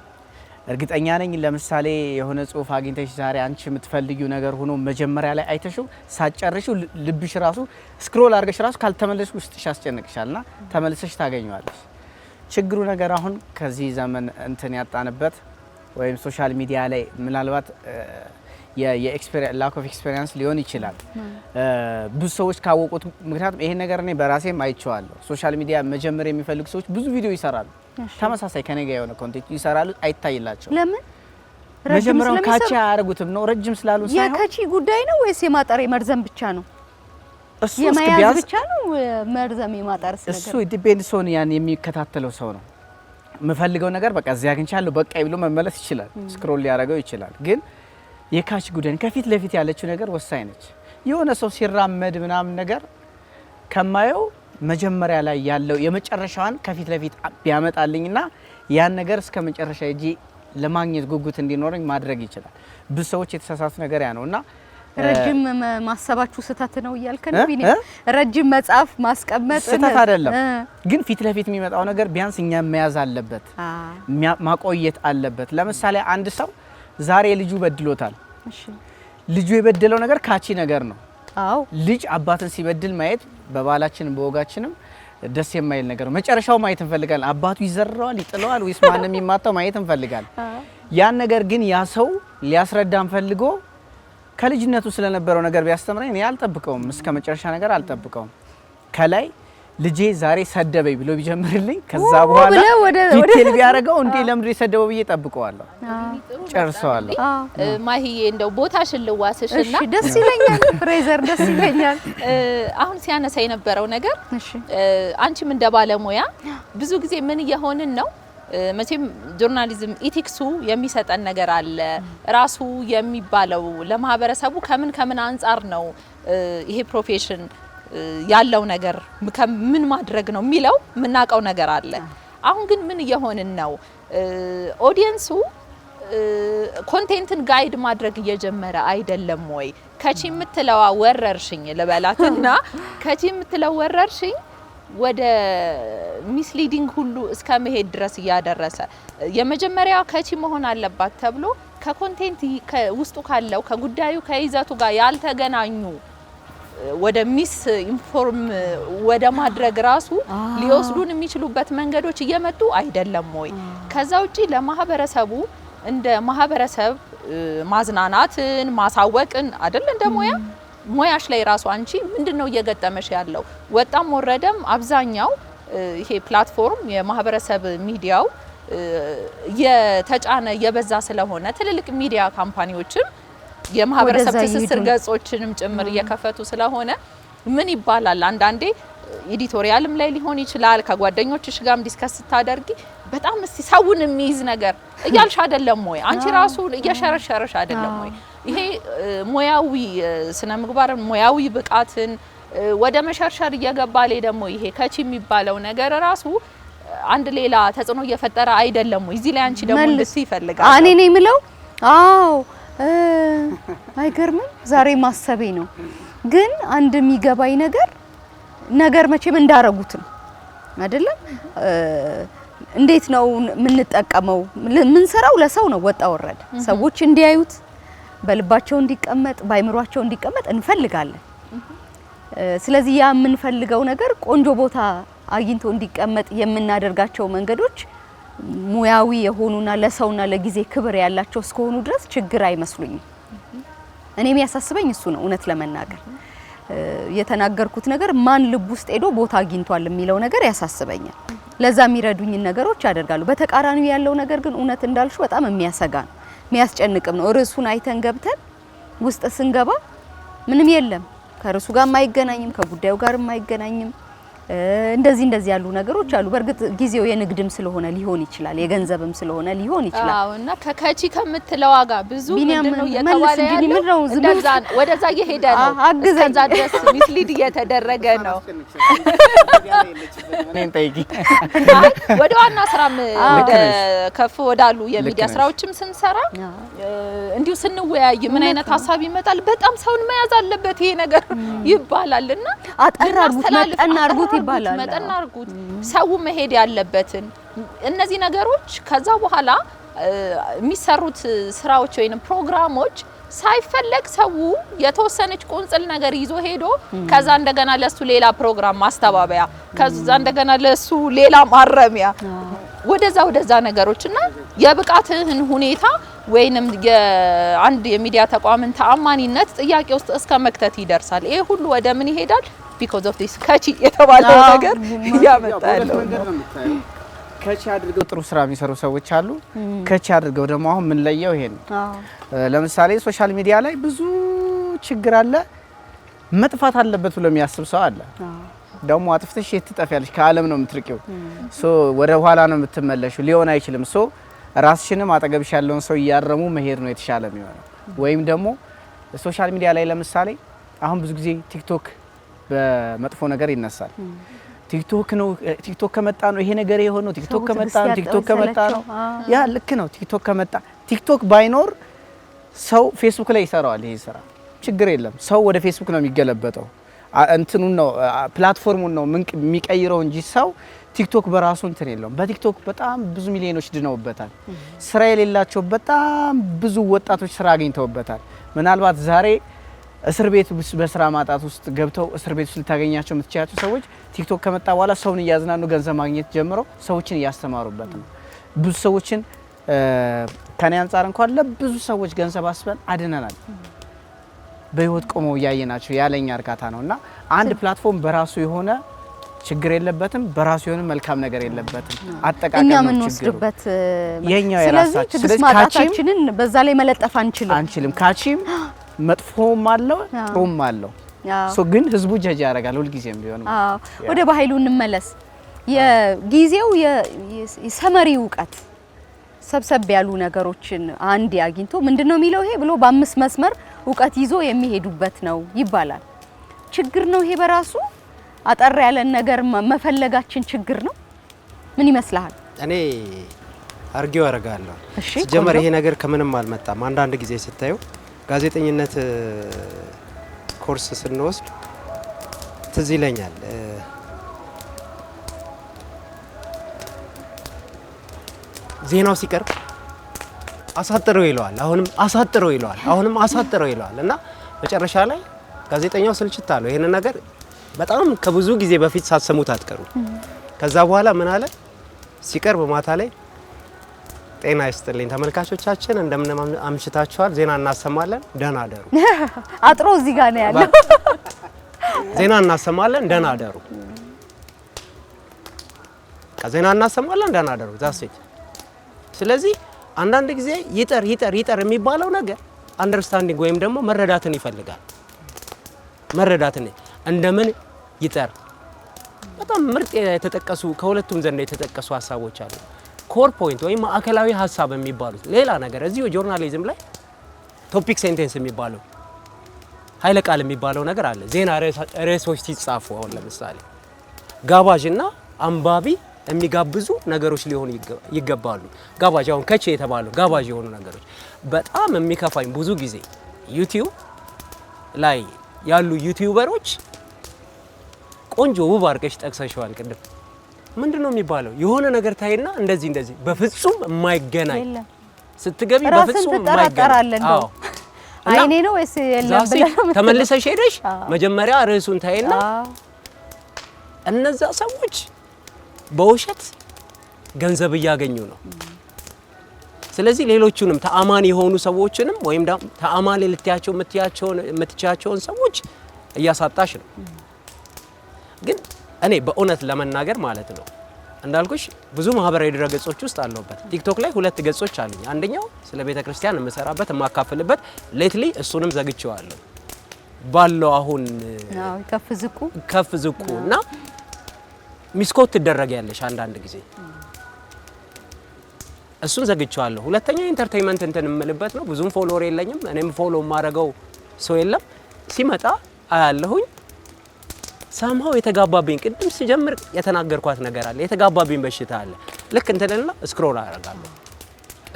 እርግጠኛ ነኝ ለምሳሌ የሆነ ጽሁፍ አግኝተሽ ዛሬ አንቺ የምትፈልጊው ነገር ሆኖ መጀመሪያ ላይ አይተሽው ሳጨርሽው ልብሽ ራሱ ስክሮል አድርገሽ ራሱ ካልተመለስሽ ውስጥሽ ያስጨንቅሻልና ተመልሰሽ ታገኘዋለሽ። ችግሩ ነገር አሁን ከዚህ ዘመን እንትን ያጣንበት ወይም ሶሻል ሚዲያ ላይ ምናልባት ላክ ኦፍ ኤክስፔሪየንስ ሊሆን ይችላል። ብዙ ሰዎች ካወቁት፣ ምክንያቱም ይሄን ነገር እኔ በራሴም አይቼዋለሁ። ሶሻል ሚዲያ መጀመር የሚፈልጉ ሰዎች ብዙ ቪዲዮ ይሰራሉ፣ ተመሳሳይ ከኔ ጋር የሆነ ኮንቴንት ይሰራሉ፣ አይታይላቸው። ለምን መጀመሪያው ካቺ አያደርጉትም ነው? ረጅም ስላሉ ሳይሆን የካቺ ጉዳይ ነው ወይስ የማጠር የመርዘም ብቻ ነው? እሱ የመያዝ ብቻ ነው መርዘም የማጠር ነገር? እሱ ዲፔንድስ ኦን ያን የሚከታተለው ሰው ነው። የምፈልገው ነገር በቃ እዚያ አግኝቻለሁ በቃ ብሎ መመለስ ይችላል፣ ስክሮል ሊያደርገው ይችላል። ግን የካቺ ጉዳይ ከፊት ለፊት ያለችው ነገር ወሳኝ ነች። የሆነ ሰው ሲራመድ ምናምን ነገር ከማየው መጀመሪያ ላይ ያለው የመጨረሻዋን ከፊት ለፊት ቢያመጣልኝና ያን ነገር እስከ መጨረሻ እጂ ለማግኘት ጉጉት እንዲኖረኝ ማድረግ ይችላል። ብዙ ሰዎች የተሳሳቱ ነገር ያ ነውና ረጅም ማሰባችሁ ስህተት ነው እያልከን ቢኒ? ረጅም መጽሐፍ ማስቀመጥ ስህተት አይደለም፣ ግን ፊት ለፊት የሚመጣው ነገር ቢያንስ እኛ መያዝ አለበት፣ ማቆየት አለበት። ለምሳሌ አንድ ሰው ዛሬ ልጁ በድሎታል። ልጁ የበደለው ነገር ካቺ ነገር ነው። አዎ ልጅ አባትን ሲበድል ማየት በባህላችንም በወጋችንም ደስ የማይል ነገር ነው። መጨረሻው ማየት እንፈልጋለን። አባቱ ይዘራዋል፣ ይጥለዋል ወይስ ማንም ይማታው ማየት እንፈልጋለን። ያን ነገር ግን ያ ሰው ሊያስረዳን ፈልጎ ከልጅነቱ ስለነበረው ነገር ቢያስተምረኝ እኔ አልጠብቀውም፣ እስከ መጨረሻ ነገር አልጠብቀውም። ከላይ ልጄ ዛሬ ሰደበኝ ብሎ ቢጀምርልኝ ከዛ በኋላ ዲቴል ቢያደርገው እንዴ ለምንድን የሰደበው ብዬ ጠብቀዋለሁ፣ ጨርሰዋለሁ። ማሂዬ እንደው ቦታሽን ልዋስሽና ደስ ይለኛል፣ ፍሬዘር ደስ ይለኛል። አሁን ሲያነሳ የነበረው ነገር አንቺም እንደ ባለሙያ ብዙ ጊዜ ምን እየሆንን ነው? መቼም ጆርናሊዝም ኢቲክሱ የሚሰጠን ነገር አለ። ራሱ የሚባለው ለማህበረሰቡ ከምን አንጻር ነው ይሄ ፕሮፌሽን ያለው ነገር ምን ማድረግ ነው የሚለው የምናውቀው ነገር አለ። አሁን ግን ምን እየሆንን ነው? ኦዲየንሱ ኮንቴንትን ጋይድ ማድረግ እየጀመረ አይደለም ወይ? ከቺ የምትለዋ ወረርሽኝ ልበላትና ከቺ የምትለው ወረርሽኝ ወደ ሚስሊዲንግ ሁሉ እስከ መሄድ ድረስ ያደረሰ የመጀመሪያ ከቺ መሆን አለባት ተብሎ ከኮንቴንት ውስጡ ካለው ከጉዳዩ ከይዘቱ ጋር ያልተገናኙ ወደ ሚስ ኢንፎርም ወደ ማድረግ ራሱ ሊወስዱን የሚችሉበት መንገዶች እየመጡ አይደለም ወይ? ከዛ ውጪ ለማህበረሰቡ እንደ ማህበረሰብ ማዝናናትን ማሳወቅን አይደል እንደ ሙያሽ ላይ ራሱ አንቺ ምንድነው እየገጠመሽ ያለው? ወጣም ወረደም አብዛኛው ይሄ ፕላትፎርም የማህበረሰብ ሚዲያው የተጫነ የበዛ ስለሆነ ትልልቅ ሚዲያ ካምፓኒዎችም የማህበረሰብ ትስስር ገጾችንም ጭምር እየከፈቱ ስለሆነ ምን ይባላል አንዳንዴ ኤዲቶሪያልም ላይ ሊሆን ይችላል ከጓደኞችሽ ጋርም ዲስከስ ታደርጊ በጣም እስቲ ሰውን የሚይዝ ነገር እያልሽ አይደለም ወይ? አንቺ ራሱ እየሸረሸረሽ አይደለም ወይ? ይሄ ሙያዊ ስነ ምግባርን ሙያዊ ብቃትን ወደ መሸርሸር እየገባ ላይ ደግሞ ይሄ ከቺ የሚባለው ነገር ራሱ አንድ ሌላ ተጽዕኖ እየፈጠረ አይደለም ወይ? እዚህ ላይ አንቺ ደግሞ እንድትይ ይፈልጋል። እኔ ነኝ የምለው አዎ አይገርምም? ዛሬ ማሰቤ ነው። ግን አንድ የሚገባኝ ነገር መቼም እንዳረጉት ነው አይደለም? እንዴት ነው የምንጠቀመው? ምን ሰራው ለሰው ነው ወጣ ወረደ ሰዎች እንዲያዩት በልባቸው እንዲቀመጥ ባይምሯቸው እንዲቀመጥ እንፈልጋለን። ስለዚህ ያ የምንፈልገው ነገር ቆንጆ ቦታ አግኝቶ እንዲቀመጥ የምናደርጋቸው መንገዶች ሙያዊ የሆኑና ለሰውና ለጊዜ ክብር ያላቸው እስከሆኑ ድረስ ችግር አይመስሉኝም። እኔ የሚያሳስበኝ እሱ ነው። እውነት ለመናገር የተናገርኩት ነገር ማን ልብ ውስጥ ሄዶ ቦታ አግኝቷል የሚለው ነገር ያሳስበኛል። ለዛ የሚረዱኝ ነገሮች ያደርጋሉ። በተቃራኒው ያለው ነገር ግን እውነት እንዳልሹ በጣም የሚያሰጋ ነው፣ የሚያስጨንቅም ነው። ርዕሱን አይተን ገብተን ውስጥ ስንገባ ምንም የለም፣ ከርዕሱ ጋር የማይገናኝም ከጉዳዩ ጋር የማይገናኝም እንደዚህ ያሉ ነገሮች አሉ። በእርግጥ ጊዜው የንግድም ስለሆነ ሊሆን ይችላል፣ የገንዘብም ስለሆነ ሊሆን ይችላል። አዎ እና ከከቺ ከምትለው ዋጋ ብዙ ምንድነው እየተባለ ያለው ወደዛ እየሄደ ነው። እስከዛ ድረስ ሚስሊድ እየተደረገ ነው። እኔን ጠይቂ። ወደ ዋና ስራም ወደ ከፍ ወዳሉ የሚዲያ ስራዎችም ስንሰራ እንዲሁ ስንወያይ ምን አይነት ሀሳብ ይመጣል? በጣም ሰውን መያዝ አለበት ይሄ ነገር ይባላልና አጠራሩት መጠናርጉት ይባላል። መጠናርጉት ሰው መሄድ ያለበትን እነዚህ ነገሮች ከዛ በኋላ የሚሰሩት ስራዎች ወይንም ፕሮግራሞች ሳይፈለግ ሰው የተወሰነች ቁንጽል ነገር ይዞ ሄዶ ከዛ እንደገና ለሱ ሌላ ፕሮግራም ማስተባበያ ከዛ እንደገና ለሱ ሌላ ማረሚያ ወደዛ ነገሮችና የብቃትህን ሁኔታ ወይንም የአንድ የሚዲያ ተቋምን ተአማኒነት ጥያቄ ውስጥ እስከ መክተት ይደርሳል። ይሄ ሁሉ ወደ ምን ይሄዳል? because of this ከቺ የተባለው ነገር ያመጣል። ከቺ አድርገው ጥሩ ስራ የሚሰሩ ሰዎች አሉ። ከቺ አድርገው ደግሞ አሁን ምን ለየው ይሄን ለምሳሌ ሶሻል ሚዲያ ላይ ብዙ ችግር አለ፣ መጥፋት አለበት ብሎ የሚያስብ ሰው አለ። ደግሞ አጥፍተሽ የት ትጠፊያለሽ? ከዓለም ነው የምትርቂው። ወደ ኋላ ነው የምትመለሹ። ሊሆን አይችልም። ራስሽንም አጠገብሽ ያለውን ሰው እያረሙ መሄድ ነው የተሻለ የሚሆነው። ወይም ደግሞ ሶሻል ሚዲያ ላይ ለምሳሌ አሁን ብዙ ጊዜ ቲክቶክ በመጥፎ ነገር ይነሳል። ቲክቶክ ከመጣ ነው ይሄ ነገር የሆነው፣ ቲክቶክ ከመጣ ነው ያ ልክ ነው። ቲክቶክ ባይኖር ሰው ፌስቡክ ላይ ይሰራዋል። ይሄ ስራ ችግር የለም። ሰው ወደ ፌስቡክ ነው የሚገለበጠው። እንትኑን ነው ፕላትፎርሙን ነው የሚቀይረው እንጂ ሰው ቲክቶክ በራሱ እንትን የለውም። በቲክቶክ በጣም ብዙ ሚሊዮኖች ድነውበታል። ስራ የሌላቸው በጣም ብዙ ወጣቶች ስራ አግኝተውበታል። ምናልባት ዛሬ እስር ቤት በስራ ማጣት ውስጥ ገብተው እስር ቤት ውስጥ ልታገኛቸው የምትችያቸው ሰዎች ቲክቶክ ከመጣ በኋላ ሰውን እያዝናኑ ገንዘብ ማግኘት ጀምረው ሰዎችን እያስተማሩበት ነው። ብዙ ሰዎችን ከኔ አንፃር እንኳን ለብዙ ሰዎች ገንዘብ አስበን አድነናል። በህይወት ቆመው ያየናቸው ያለኛ እርካታ ነውና አንድ ፕላትፎርም በራሱ የሆነ ችግር የለበትም፣ በራሱ የሆነ መልካም ነገር የለበትም። አጠቃቀም ነው ችግሩ። ወስድበት የኛው የራሳችን። ስለዚህ ማጣታችንን በዛ ላይ መለጠፍ አንችልም። ካቺም መጥፎም አለው ጥሩም አለው። ግን ህዝቡ ጀጅ ያደርጋል ሁልጊዜም ቢሆን። ወደ ባህሉ እንመለስ። የጊዜው የሰመሪ እውቀት ሰብሰብ ያሉ ነገሮችን አንድ ያግኝቶ ምንድነው የሚለው ይሄ ብሎ በአምስት መስመር እውቀት ይዞ የሚሄዱበት ነው ይባላል። ችግር ነው ይሄ በራሱ አጠር ያለን ነገር መፈለጋችን ችግር ነው። ምን ይመስልሃል? እኔ አርጊው አረጋለሁ። ሲጀመር ይሄ ነገር ከምንም አልመጣም። አንዳንድ ጊዜ ስታዩ ጋዜጠኝነት ኮርስ ስንወስድ ትዝ ይለኛል ዜናው ሲቀርብ አሳጥረው ይለዋል፣ አሁንም አሳጥረው ይለዋል፣ አሁንም አሳጥረው ይለዋል እና መጨረሻ ላይ ጋዜጠኛው ስልችት አለው። ይሄን ነገር በጣም ከብዙ ጊዜ በፊት ሳሰሙት አትቀሩ። ከዛ በኋላ ምን አለ ሲቀርብ ማታ ላይ ጤና ይስጥልኝ ተመልካቾቻችን እንደምን አምሽታችኋል፣ ዜና እናሰማለን፣ ደህና አደሩ። አጥሮ እዚህ ጋር ነው ያለው። ዜና እናሰማለን፣ ደህና አደሩ። ዜና እናሰማለን፣ ደህና አደሩ። ዛሴት ስለዚህ አንዳንድ ጊዜ ይጠር የሚባለው ነገር አንደርስታንዲንግ ወይም ደግሞ መረዳትን ይፈልጋል። መረዳትን እንደምን ይጠር በጣም ምርጥ የተጠቀሱ ከሁለቱም ዘንድ የተጠቀሱ ሀሳቦች አሉ። ኮር ፖይንት ወይም ማዕከላዊ ሀሳብ የሚባሉት ሌላ ነገር እዚሁ ጆርናሊዝም ላይ ቶፒክ ሴንቴንስ የሚባለው ኃይለ ቃል የሚባለው ነገር አለ። ዜና ርዕሶች ሲጻፉ አሁን ለምሳሌ ጋባዥና አንባቢ የሚጋብዙ ነገሮች ሊሆኑ ይገባሉ። ጋባዥ አሁን ከቼ የተባለው ጋባዥ የሆኑ ነገሮች በጣም የሚከፋኝ ብዙ ጊዜ ዩቲዩብ ላይ ያሉ ዩቲዩበሮች ቆንጆ ውብ አርቀሽ ጠቅሰሽዋል ቅድም ምንድነው የሚባለው የሆነ ነገር ታይና እንደዚህ በፍጹም የማይገናኝ ስትገቢ በፍጹም የማይገናኝ አይኔ ነው ወይስ የለም ብለህ ተመልሰሽ ሄደሽ መጀመሪያ ርዕሱን ታይና እነዛ ሰዎች በውሸት ገንዘብ እያገኙ ነው። ስለዚህ ሌሎቹንም ተአማኒ የሆኑ ሰዎችንም ወይም ተአማኒ የምትያቸውን ሰዎች እያሳጣሽ ነው። ግን እኔ በእውነት ለመናገር ማለት ነው እንዳልኩሽ ብዙ ማህበራዊ ድረገጾች ውስጥ አለውበት። ቲክቶክ ላይ 2 ገጾች አሉኝ። አንደኛው ስለ ቤተክርስቲያን የምሰራበት የማካፍልበት ሌትሊ እሱንም ዘግቼዋለሁ ባለው አሁን ከፍ ዝቁ እና ሚስኮት ትደረጊያለሽ አንዳንድ ጊዜ እሱን ዘግቼዋለሁ። ሁለተኛው ኢንተርቴይንመንት እንትን የምልበት ነው። ብዙም ፎሎወር የለኝም እኔም ፎሎ ማረገው ሰው የለም። ሲመጣ አያለሁኝ ሳምሃው የተጋባብኝ ቅድም ሲጀምር የተናገርኳት ነገር አለ። የተጋባብኝ በሽታ አለ። ልክ እንትንና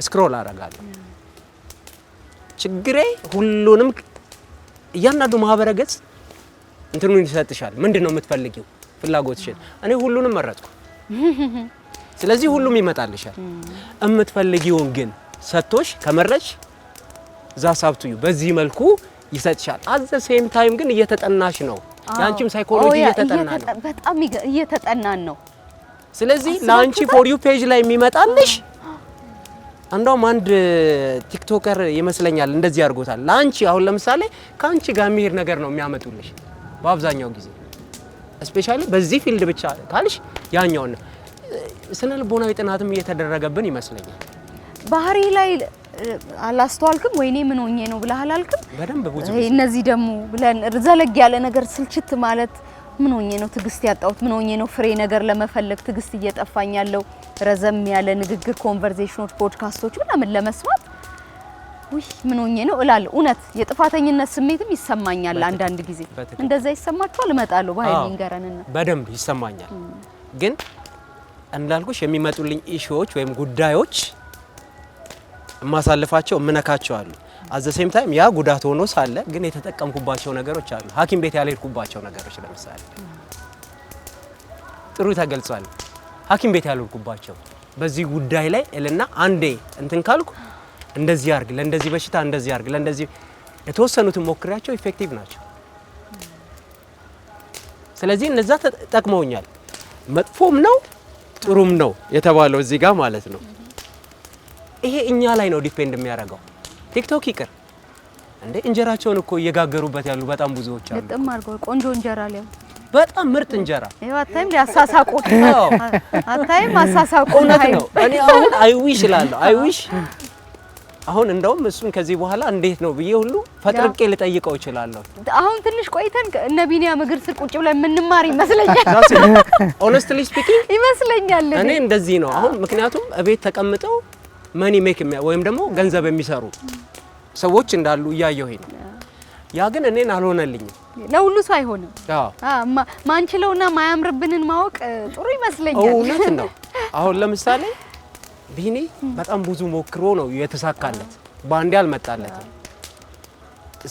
ስክሮል አረጋለሁ። ችግሬ ሁሉንም እያንዳንዱ ማህበረ ገጽ እንትኑን ይሰጥሻል። ምንድነው የምትፈልጊው ፍላጎትሽን? እኔ ሁሉንም መረጥኩ። ስለዚህ ሁሉም ይመጣልሻል። የምትፈልጊውን ግን ሰጥቶሽ ከመረጥሽ ዛሳብቱዩ በዚህ መልኩ ይሰጥሻል። አዘ ሴም ታይም ግን እየተጠናሽ ነው። ያንቺም ሳይኮሎጂ እየተጠና ነው። በጣም እየተጠናን ነው። ስለዚህ ላንቺ ፎር ዩ ፔጅ ላይ የሚመጣልሽ አንዷም አንድ ቲክቶከር ይመስለኛል እንደዚህ አድርጎታል። ላንቺ አሁን ለምሳሌ ካንቺ ጋር የሚሄድ ነገር ነው የሚያመጡልሽ በአብዛኛው ጊዜ ስፔሻሊ በዚህ ፊልድ ብቻ ካልሽ ያኛው ነው። ስነ ልቦናዊ ጥናትም እየተደረገብን ይመስለኛል። ባህሪ ላይ አላስተዋልክም ወይኔ ምን ሆኜ ነው ብለህ አላልክም? በደንብ ብዙ እነዚህ ደግሞ ብለን ዘለግ ያለ ነገር ስልችት ማለት ምን ሆኜ ነው ትግስት ያጣሁት፣ ምን ሆኜ ነው ፍሬ ነገር ለመፈለግ ትግስት እየጠፋኝ ያለው፣ ረዘም ያለ ንግግር ኮንቨርሴሽኖች፣ ፖድካስቶች ምናምን ለመስማት ውይ ምን ሆኜ ነው እላለሁ። እውነት የጥፋተኝነት ስሜትም ይሰማኛል አንዳንድ ጊዜ። እንደዛ ይሰማችኋል? እመጣለሁ በኃይል ይንገረንና በደንብ ይሰማኛል። ግን እንዳልኩሽ የሚመጡልኝ ኢሹዎች ወይም ጉዳዮች ማሳልፋቸው ምነካቸው አሉ። አዘ ሴም ታይም ያ ጉዳት ሆኖ ሳለ ግን የተጠቀምኩባቸው ነገሮች አሉ። ሐኪም ቤት ያልሄድኩባቸው ነገሮች ለምሳሌ ጥሩ ተገልጿል። ሐኪም ቤት ያልሄድኩባቸው በዚህ ጉዳይ ላይ እልና አንዴ እንትን ካልኩ እንደዚህ አርግ፣ ለእንደዚህ በሽታ እንደዚህ አርግ፣ ለእንደዚህ የተወሰኑትን ሞክሪያቸው ኢፌክቲቭ ናቸው። ስለዚህ እነዛ ተጠቅመውኛል። መጥፎም ነው ጥሩም ነው የተባለው እዚህ ጋር ማለት ነው። ይሄ እኛ ላይ ነው ዲፔንድ የሚያደርገው። ቲክቶክ ይቅር እንዴ እንጀራቸውን እኮ እየጋገሩበት ያሉ በጣም ብዙዎች አሉ። በጣም አርገው ቆንጆ እንጀራ ላይ በጣም ምርጥ እንጀራ ይሄው አታይም ሊያሳሳቁት አታይም አሳሳቁት ነው። እኔ አሁን አይዊሽ እላለሁ አይዊሽ አሁን እንደውም እሱን ከዚህ በኋላ እንዴት ነው ብዬ ሁሉ ፈጥርቄ ልጠይቀው እችላለሁ። አሁን ትንሽ ቆይተን እነ ቢኒያም እግር ስር ቁጭ ብለን የምንማር ይመስለኛል። ሆነስትሊ ስፒኪንግ ይመስለኛል እኔ እንደዚህ ነው አሁን። ምክንያቱም እቤት ተቀምጠው መኒ ሜክ ወይም ደግሞ ገንዘብ የሚሰሩ ሰዎች እንዳሉ እያየሁ ነው። ያ ግን እኔን አልሆነልኝም። ለሁሉ ሰው አይሆንም። ማንችለውና ማያምርብንን ማወቅ ጥሩ ይመስለኛል። እውነት ነው። አሁን ለምሳሌ ቢኒ በጣም ብዙ ሞክሮ ነው የተሳካለት፣ ባንዴ አልመጣለትም።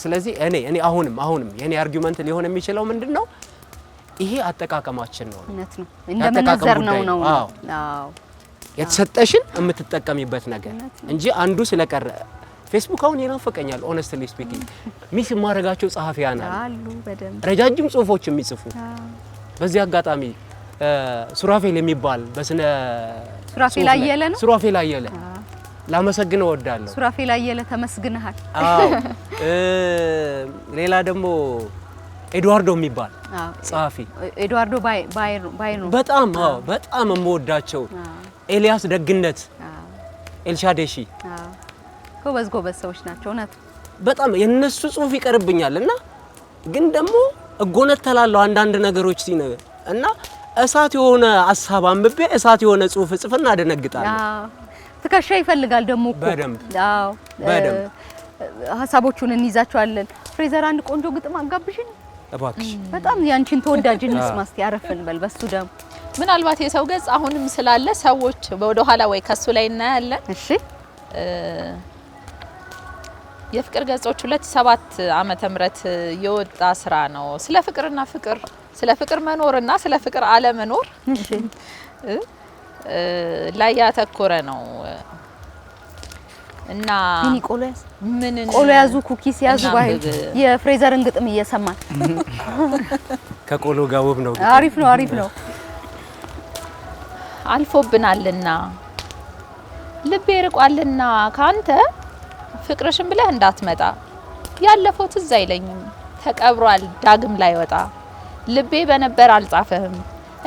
ስለዚህ እኔ አሁንም የኔ አርጊውመንት ሊሆን የሚችለው ምንድነው ይሄ አጠቃቀማችን ነው። እውነት ነው እንደመነዘር ነው። አዎ የተሰጠሽን የምትጠቀሚበት ነገር እንጂ አንዱ ስለቀረ ፌስቡክ አሁን ይናፈቀኛል። ኦነስትሊ ስፒኪንግ ሚስ ማረጋቸው ጸሐፊያን አሉ በደንብ ረጃጅም ጽሁፎች የሚጽፉ በዚህ አጋጣሚ ሱራፌል የሚባል በስነ ሱራፌል አየለ ላመሰግነው እወዳለሁ። ሱራፌል አየለ ተመስግነሃል። አዎ ሌላ ደግሞ ኤድዋርዶ የሚባል ጸሐፊ ኤድዋርዶ ባይሮ በጣም የምወዳቸው ኤልያስ ደግነት ኤልሻዴሺ ጎበዝ ሰዎች ናቸው። እውነት በጣም የነሱ ጽሁፍ ይቀርብኛልና ግን ደግሞ እጎነተላለሁ አንዳንድ ነገሮች እና እሳት የሆነ ሐሳብ አንብቤ እሳት የሆነ ጽሁፍ ጽፈና አደነግጣለሁ። ትከሻ ይፈልጋል ደግሞ እኮ አዎ በደንብ ሐሳቦቹን እንይዛቸዋለን። ፍሬዘር አንድ ቆንጆ ግጥም አጋብሽኝ እባክሽ። በጣም ያንቺን ተወዳጅነት ማስቲ ያረፍን በል። በሱ ደግሞ ምናልባት የሰው ገጽ አሁንም ስላለ ሰዎች ወደ ኋላ ወይ ከሱ ላይ እናያለን። እሺ የፍቅር ገጾች 2007 ዓመተ ምህረት የወጣ ስራ ነው። ስለ ፍቅርና ፍቅር፣ ስለ ፍቅር መኖርና ስለ ፍቅር አለመኖር ላይ ያተኮረ ነው እና ቆሎ ያዙ ኩኪስ ያዙ ባይ የፍሬዘርን ግጥም እየሰማን ከቆሎ ጋር ውብ ነው። አሪፍ ነው። አልፎብናልና ልቤ ርቋልና ካንተ ፍቅርሽን ብለህ እንዳትመጣ ያለፈው ትዝ አይለኝም ተቀብሯል ዳግም ላይ ወጣ ልቤ በነበር አልጻፈህም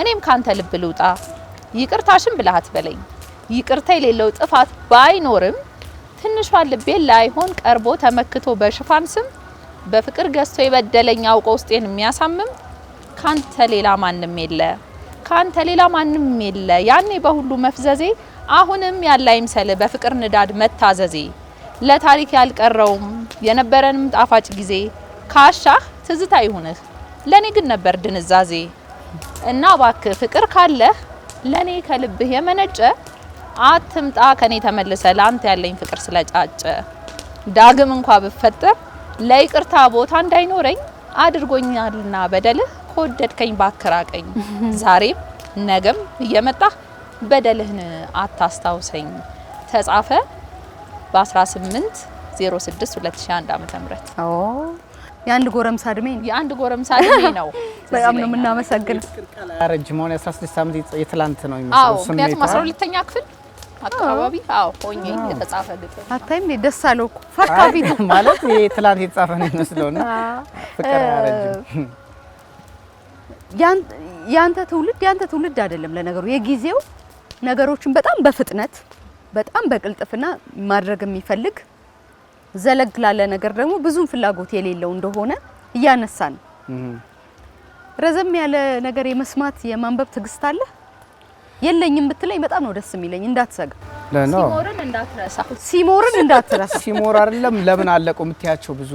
እኔም ካንተ ልብ ልውጣ ይቅርታሽን ብለህ አትበለኝ ይቅርታ የሌለው ጥፋት ባይኖርም ትንሿን ልቤ ላይሆን ቀርቦ ተመክቶ በሽፋን ስም በፍቅር ገዝቶ የበደለኝ አውቆ ውስጤን የሚያሳምም ካንተ ሌላ ማንም የለ ያኔ በሁሉ መፍዘዜ አሁንም ያለ አይምሰል በፍቅር ንዳድ መታዘዜ ለታሪክ ያልቀረውም የነበረንም ጣፋጭ ጊዜ ካሻህ ትዝታ ይሁንህ ለኔ ግን ነበር ድንዛዜ እና እባክህ ፍቅር ካለህ ለኔ ከልብህ የመነጨ አትምጣ ከኔ ተመልሰ ላንተ ያለኝ ፍቅር ስለጫጨ ዳግም እንኳን ብፈጠር ለይቅርታ ቦታ እንዳይኖረኝ አድርጎኛልና በደልህ ከወደድከኝ ባክራቀኝ ዛሬም ነገም እየመጣህ በደልህን አታስታውሰኝ ተጻፈ በ18/06/2001 ዓመተ ምህረት የአንድ ጎረምሳ እድሜ ነው። በጣም ነው የምናመሰግነው። ረጅም ሆነ 16 ዓመት የትላንት ነው የሚመስለው ስሜት 12ኛ ክፍል አካባቢ ሆኜ የተጻፈ ግጥም አታይም ደስ አለው እኮ ፈካ ፊቱ ማለት የትላንት የተጻፈ ነው የሚመስለውና ፍቅር ረጅም ያንተ ትውልድ አይደለም ለነገሩ የጊዜው ነገሮችን በጣም በፍጥነት በጣም በቅልጥፍና ማድረግ የሚፈልግ ዘለግ ላለ ነገር ደግሞ ብዙም ፍላጎት የሌለው እንደሆነ እያነሳን ረዘም ያለ ነገር የመስማት የማንበብ ትግስት አለ የለኝም ብትለኝ በጣም ነው ደስ የሚለኝ። እንዳትሰጋ ሲሞርን እንዳትረሳ ሲሞር አይደለም ለምን አለቁ የምትያቸው ብዙ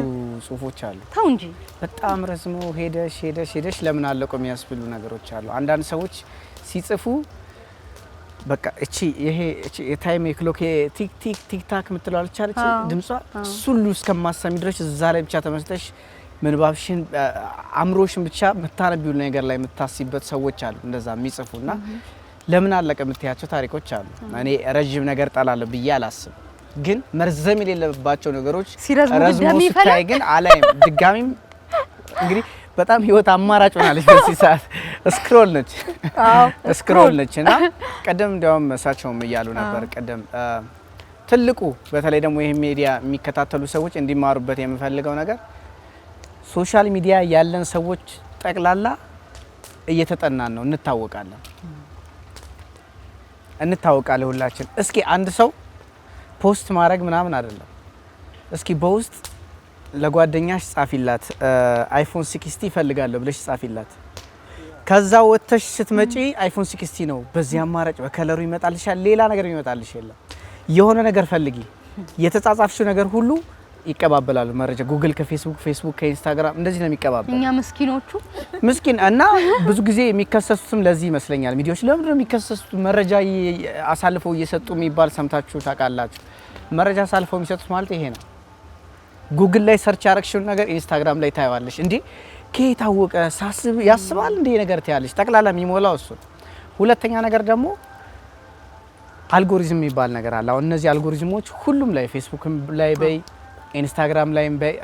ጽሁፎች አሉ። ተው እንጂ በጣም ረዝሞ ሄደሽ ለምን አለቁ የሚያስብሉ ነገሮች አሉ። አንዳንድ ሰዎች ሲጽፉ በቃ እቺ የታይም የክሎክ ቲክ ቲክ ቲክ ታክ የምትለው አልቻለች ድምጿ ሁሉ እስከማሰሚ ድረስ እዛ ላይ ብቻ ተመስጠሽ ምንባብሽን አምሮሽን ብቻ መታነቢው ነገር ላይ የምታስይበት ሰዎች አሉ እንደዛ የሚጽፉና ለምን አለቀ የምትያቸው ታሪኮች አሉ። እኔ ረጅም ነገር ጠላለሁ ብዬ አላስብ፣ ግን መርዘም የሌለባቸው ነገሮች ረዝሞ ስታይ ግን አላይም ድጋሚም እንግዲህ በጣም ህይወት አማራጭ ሆናለች በዚህ ሰዓት ስክሮል ነችና ቀደም እንዲያውም እሳቸውም እያሉ ነበር ቀደም ትልቁ በተለይ ደግሞ ይሄ ሚዲያ የሚከታተሉ ሰዎች እንዲማሩበት የምፈልገው ነገር ሶሻል ሚዲያ ያለን ሰዎች ጠቅላላ እየተጠናን ነው እንታወቃለን ሁላችን። እስኪ አንድ ሰው ፖስት ማድረግ ምናምን አይደለም እስኪ በውስጥ ለጓደኛሽ ጻፊላት አይፎን 60 ይፈልጋለሁ ብለሽ ጻፊላት። ከዛ ወጥተሽ ስትመጪ አይፎን 60 ነው በዚህ አማራጭ በከለሩ ይመጣልሻል፣ ሌላ ነገር ይመጣልሽ የለም። የሆነ ነገር ፈልጊ። የተጻጻፍሽው ነገር ሁሉ ይቀባበላሉ መረጃ ጉግል ከፌስቡክ ፌስቡክ ከኢንስታግራም እንደዚህ ነው የሚቀባበሉ። እኛ ምስኪኖቹ ምስኪን እና ብዙ ጊዜ የሚከሰሱትም ለዚህ ይመስለኛል። ሚዲያዎች ለምን ነው የሚከሰሱት? መረጃ አሳልፈው እየሰጡ የሚባል ሰምታችሁ ታውቃላችሁ? መረጃ አሳልፈው የሚሰጡት ማለት ይሄ ነው። ጉግል ላይ ሰርች ያረክሽውን ነገር ኢንስታግራም ላይ ታይዋለሽ። እንዴ ከየት አወቀ ሳስብ ያስባል እንዴ ነገር ታያለሽ። ጠቅላላ የሚሞላው እሱ። ሁለተኛ ነገር ደግሞ አልጎሪዝም የሚባል ነገር አለ። አሁን እነዚህ አልጎሪዝሞች ሁሉም ላይ ፌስቡክም ላይ በይ ኢንስታግራም ላይም በይ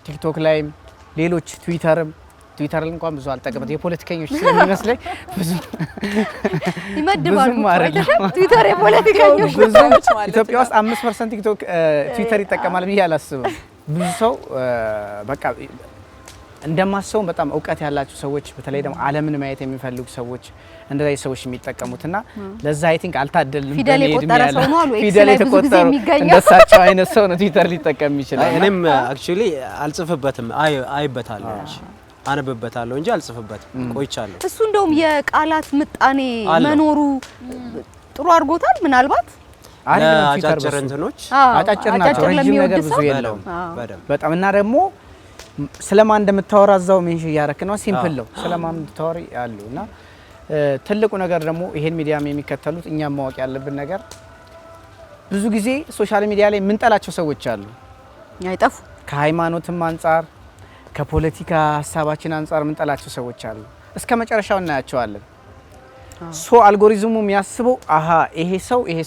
ቲክቶክ ላይም ሌሎች ትዊተርም እንኳን ብዙ አልጠቀምበት የፖለቲከኞች ስለሚመስለኝ ብዙ ይመድባሉ ማለት ትዊተር የፖለቲከኞች ብዙ ኢትዮጵያ ውስጥ 5% ቲክቶክ ትዊተር ይጠቀማል ብዬ አላስብም። ብዙ ሰው በቃ እንደማሰው በጣም እውቀት ያላቸው ሰዎች በተለይ ደግሞ ዓለምን ማየት የሚፈልጉ ሰዎች እንደዚህ ሰዎች የሚጠቀሙትና ለዛ አይ ቲንክ አልታደልንም። ፊደል የቆጠረ ሰው ነው አሉ ፊደል የተቆጠረ እንደሳቸው አይነት ሰው ነው ትዊተር ሊጠቀም ይችላል። እኔም አክቹሊ አልጽፍበትም፣ አይበታለሁ እንጂ አነብበታለሁ እንጂ አልጽፍበትም ቆይቻለሁ። እሱ እንደውም የቃላት ምጣኔ መኖሩ ጥሩ አድርጎታል። ምናልባት አጫጭር እንትኖች አጫጭር ናቸው፣ ረጅም ነገር ብዙ የለውም በጣም እና ደግሞ ስለማን እንደምታወራ እዛው ሜንሽን ያረክ ነው። ሲምፕል ነው ስለማን እንደምታወሪ ያሉና ትልቁ ነገር ደግሞ ይሄን ሚዲያም የሚከተሉት እኛም ማወቅ ያለብን ነገር ብዙ ጊዜ ሶሻል ሚዲያ ላይ የምንጠላቸው ሰዎች አሉ። አይጠፉ ከሃይማኖትም አንፃር ከፖለቲካ ሀሳባችን አንፃር የምንጠላቸው ሰዎች አሉ። እስከ መጨረሻው እናያቸዋለን። ሶ አልጎሪዝሙ የሚያስበው አሃ ይሄ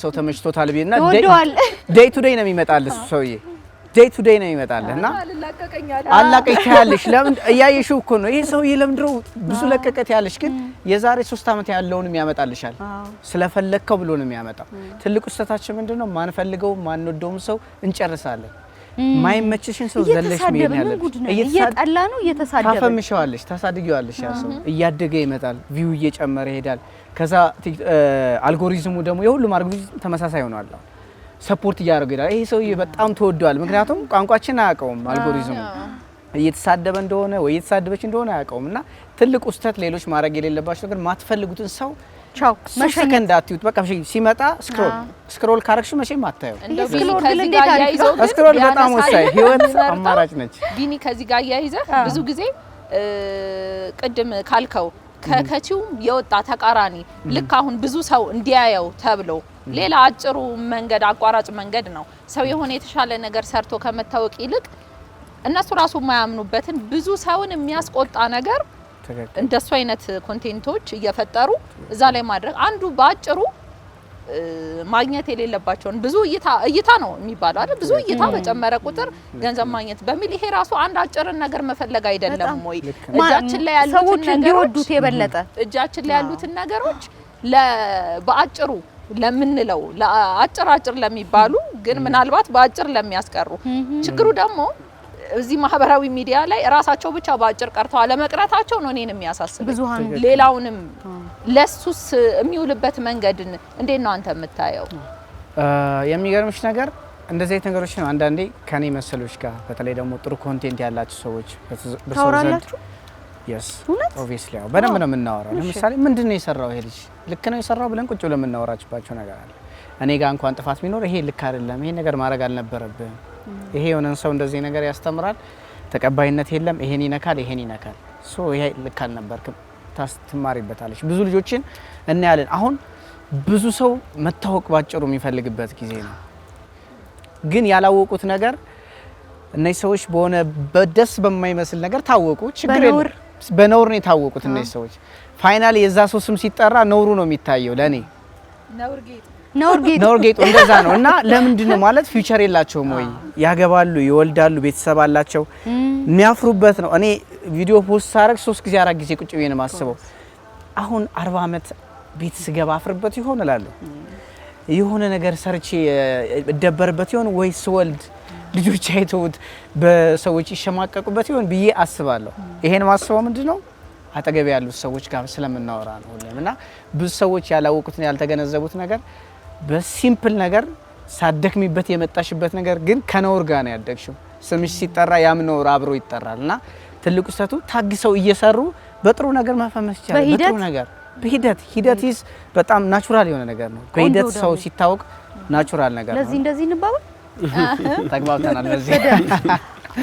ሰው ተመችቶታል ቢልና ዴይ ቱ ዴይ ነው የሚመጣልህ ሰውዬ ዴይ ቱ ዴይ ነው የሚመጣልህ እና አላቀቅ ያለሽ ለምን እያየሽው እኮ ነው ይሄ ሰውዬ ለምንድሮ ብዙ ለቀቀት ያለሽ ግን የዛሬ 3 አመት ያለውንም ያመጣልሻል ስለፈለከው ብሎ ነው የሚያመጣው። ትልቁ ስህተታችን ምንድነው? ማንፈልገው ማንወደውም ሰው እንጨርሳለን። ማይመችሽን ሰው ዘለሽ መሄድ ያለብሽ እየጠላ ነው እየተሳደበ ታፈምሽዋለሽ፣ ታሳድጊዋለሽ። ያ ሰው እያደገ ይመጣል፣ ቪው እየጨመረ ይሄዳል። ከዛ አልጎሪዝሙ ደግሞ የሁሉም አልጎሪዝም ተመሳሳይ ሆኗል። ሰፖርት እያደረገ ይላል ይሄ ሰውዬ በጣም ተወዷል። ምክንያቱም ቋንቋችን አያውቀውም አልጎሪዝሙ እየተሳደበ እንደሆነ ወይ እየተሳደበች እንደሆነ አያውቀውም። እና ትልቁ ስህተት ሌሎች ማድረግ የሌለባቸው ነገር ማትፈልጉትን ሰው ቻው ሰከንድ አትዩት። በቃ ሲመጣ ስክሮል ካረግሽ መቼም አታዩ። ስክሮል በጣም ወሳኝ ህይወት አማራጭ ነች። ቢኒ ከዚህ ጋር ያይዘህ ብዙ ጊዜ ቅድም ካልከው ከከቺው የወጣ ተቃራኒ ልክ አሁን ብዙ ሰው እንዲያየው ተብሎ ሌላ አጭሩ መንገድ አቋራጭ መንገድ ነው። ሰው የሆነ የተሻለ ነገር ሰርቶ ከመታወቅ ይልቅ እነሱ ራሱ የማያምኑበትን ብዙ ሰውን የሚያስቆጣ ነገር እንደሱ አይነት ኮንቴንቶች እየፈጠሩ እዛ ላይ ማድረግ አንዱ ባጭሩ ማግኘት የሌለባቸውን ብዙ እይታ ነው የሚባለው አይደል? ብዙ እይታ በጨመረ ቁጥር ገንዘብ ማግኘት በሚል ይሄ ራሱ አንድ አጭርን ነገር መፈለግ አይደለም ወይ? እጃችን ላይ ያሉት ሰዎች እንዲወዱት የበለጠ እጃችን ላይ ያሉትን ነገሮች በአጭሩ ለምንለው ለአጭር ለሚባሉ ግን ምናልባት በአጭር ለሚያስቀሩ ችግሩ ደግሞ እዚህ ማህበራዊ ሚዲያ ላይ ራሳቸው ብቻ በአጭር ቀርተው አለመቅረታቸው ነው እኔን የሚያሳስበኝ። ሌላውንም ለሱስ የሚውልበት መንገድን እንዴት ነው አንተ የምታየው? የሚገርምሽ ነገር እንደዚህ አይነት ነገሮች ነው አንዳንዴ ከኔ መሰሎች ጋር በተለይ ደግሞ ጥሩ ኮንቴንት ያላችሁ ሰዎች ታወራላችሁ። yes obviously ያው በደንብ ነው የምናወራው። ለምሳሌ ምንድነው የሰራው ይሄ ልጅ ልክ ነው የሰራው ብለን ቁጭ ብለን የምናወራችባቸው ነገር አለ። እኔ ጋር እንኳን ጥፋት ቢኖር ይሄ ልክ አይደለም፣ ይሄ ነገር ማድረግ አልነበረብህም፣ ይሄ የሆነን ሰው እንደዚህ ነገር ያስተምራል፣ ተቀባይነት የለም፣ ይሄን ይነካል ሶ ይሄ ልክ አልነበርክም ታስተማሪበታለሽ። ብዙ ልጆችን እናያለን። አሁን ብዙ ሰው መታወቅ ባጭሩ የሚፈልግበት ጊዜ ነው። ግን ያላወቁት ነገር እነዚህ ሰዎች በሆነ በደስ በማይመስል ነገር ታወቁ። ችግር የለም በነውር ነው የታወቁት እነዚህ ሰዎች። ፋይናሊ የዛ ሰው ስም ሲጠራ ነውሩ ነው የሚታየው ለኔ ነውር ጌጡ እንደዛ ነው። እና ለምንድን ነው ማለት ፊውቸር የላቸውም ወይ? ያገባሉ፣ ይወልዳሉ፣ ቤተሰብ አላቸው፣ የሚያፍሩበት ነው። እኔ ቪዲዮ ፖስት ሳረግ 3 ጊዜ 4 ጊዜ ቁጭ ብዬ ነው የማስበው። አሁን 40 አመት ቤት ስገባ አፍርበት ይሆን እላለሁ። የሆነ ነገር ሰርቼ እደበርበት ይሆን ወይ ስወልድ ልጆች አይተውት በሰዎች ይሸማቀቁበት ይሆን ብዬ አስባለሁ። ይሄን ማስበው ምንድነው አጠገብ ያሉት ሰዎች ጋር ስለምናወራ ነው ሁሌም። እና ብዙ ሰዎች ያላወቁትን ያልተገነዘቡት ነገር በሲምፕል ነገር ሳደክሚበት የመጣሽበት ነገር ግን ከነውር ጋር ነው ያደግሽው። ስምሽ ሲጠራ ያም ነውር አብሮ ይጠራል። እና ትልቁ ሰቱ ታግሰው እየሰሩ በጥሩ ነገር መፈመስ ይችላል። በጥሩ ነገር በሂደት በጣም ናቹራል የሆነ ነገር ነው። በሂደት ሰው ሲታወቅ ናቹራል ነገር ነው። እንደዚህ እንባባል ተግባብተናል በዚህ።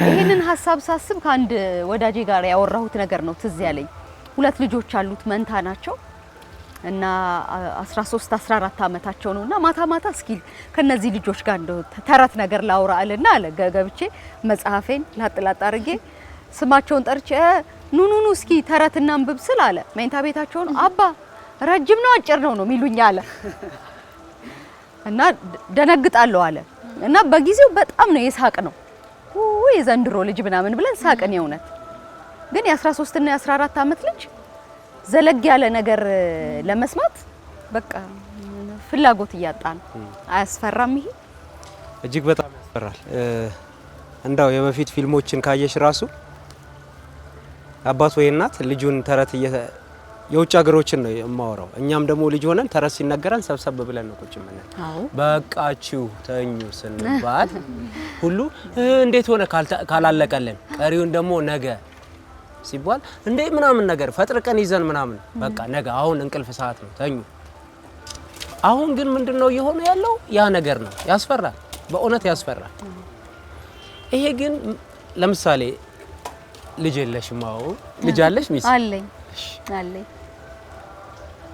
ይሄንን ሀሳብ ሳስብ ከአንድ ወዳጄ ጋር ያወራሁት ነገር ነው ትዝ ያለኝ። 2 ልጆች አሉት፣ መንታ ናቸው እና 13 14 አመታቸው ነውና ማታ እስኪ ከነዚህ ልጆች ጋር እንደው ተረት ነገር ላውራ አለና አለ ገብቼ መጽሐፌን ላጥላጥ አድርጌ ስማቸውን ጠርቼ ኑ እስኪ ተረትና አንብብ ስል አለ መኝታ ቤታቸውን አባ ረጅም ነው አጭር ነው የሚሉኝ አለ እና ደነግጣለሁ አለ እና በጊዜው በጣም ነው የሳቅ ነው ወይ ዘንድሮ ልጅ ምናምን ብለን ሳቅን። የእውነት ግን የ13 እና የ14 አመት ልጅ ዘለግ ያለ ነገር ለመስማት በቃ ፍላጎት እያጣን አያስፈራም? ይሄ እጅግ በጣም ያስፈራል። እንዳው የበፊት ፊልሞችን ካየሽ ራሱ አባት ወይ እናት ልጁን ተረት የውጭ ሀገሮችን ነው የማወራው። እኛም ደግሞ ልጅ ሆነን ተረት ሲነገረን ሰብሰብ ብለን ነው ቁጭ ምንል። በቃችሁ ተኙ ስንባል ሁሉ እንዴት ሆነ ካላለቀልን ቀሪውን ደግሞ ነገ ሲባል እንዴ ምናምን ነገር ፈጥርቀን ይዘን ምናምን በቃ ነገ አሁን እንቅልፍ ሰዓት ነው ተኙ። አሁን ግን ምንድነው የሆነ ያለው ያ ነገር ነው። ያስፈራል፣ በእውነት ያስፈራል። ይሄ ግን ለምሳሌ ልጅ የለሽም? አዎ ልጅ አለሽ? ሚስ አለኝ።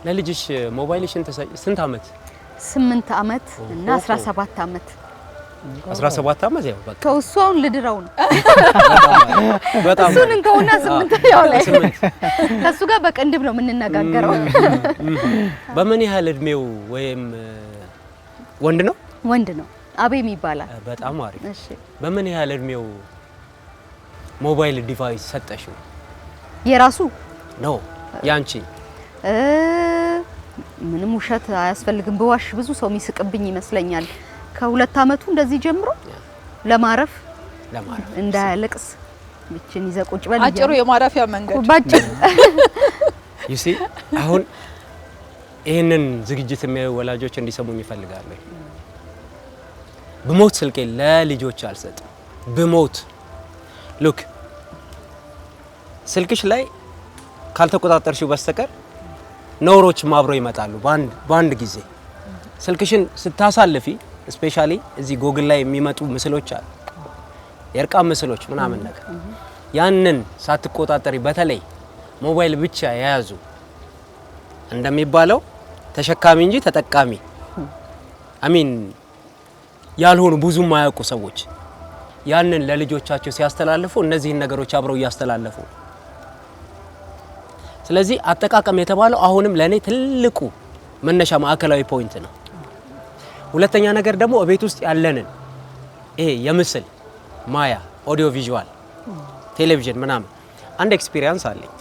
ለልጅሽ ሞባይልሽን ስንት አመት? 8 አመት እና 17 አመት። 17 አመት ያው በቃ ከውሷውን ልድረው ነው በጣም እሱን እንከውና 8 ያው ላይ ከሱ ጋር በቅንድብ ነው የምንነጋገረው። በምን ያህል እድሜው ወይም ወንድ ነው? ወንድ ነው። አቤም ይባላል። በጣም አሪፍ። እሺ በምን ያህል እድሜው ሞባይል ዲቫይስ ሰጠሽው? የራሱ ነው ያንቺ? ምንም ውሸት አያስፈልግም። በዋሽ ብዙ ሰው የሚስቅብኝ ይመስለኛል። ከ2 አመቱ እንደዚህ ጀምሮ ለማረፍ እንዳያለቅስ ብቻን ይዘቁጭ በል አጭሩ የማረፊያ መንገድ ባጭር ይሲ አሁን ይሄንን ዝግጅት የሚያዩ ወላጆች እንዲሰሙኝ ይፈልጋሉ። በሞት ስልኬ ለልጆች አልሰጥም። በሞት ሉክ ስልክሽ ላይ ካልተቆጣጠርሽው በስተቀር ነውሮች ማብረው ይመጣሉ በአንድ ጊዜ። ስልክሽን ስታሳልፊ ስፔሻሊ እዚህ ጎግል ላይ የሚመጡ ምስሎች አሉ፣ የርቃም ምስሎች ምናምን ነገር ያንን ሳትቆጣጠሪ በተለይ ሞባይል ብቻ የያዙ እንደሚባለው ተሸካሚ እንጂ ተጠቃሚ አሚን ያልሆኑ ብዙም ማያውቁ ሰዎች ያንን ለልጆቻቸው ሲያስተላልፉ እነዚህን ነገሮች አብረው ያስተላልፉ። ስለዚህ አጠቃቀም የተባለው አሁንም ለኔ ትልቁ መነሻ ማዕከላዊ ፖይንት ነው። ሁለተኛ ነገር ደግሞ ቤት ውስጥ ያለንን ይሄ የምስል ማያ ኦዲዮ ቪዥዋል ቴሌቪዥን ምናምን አንድ ኤክስፒሪየንስ አለኝ።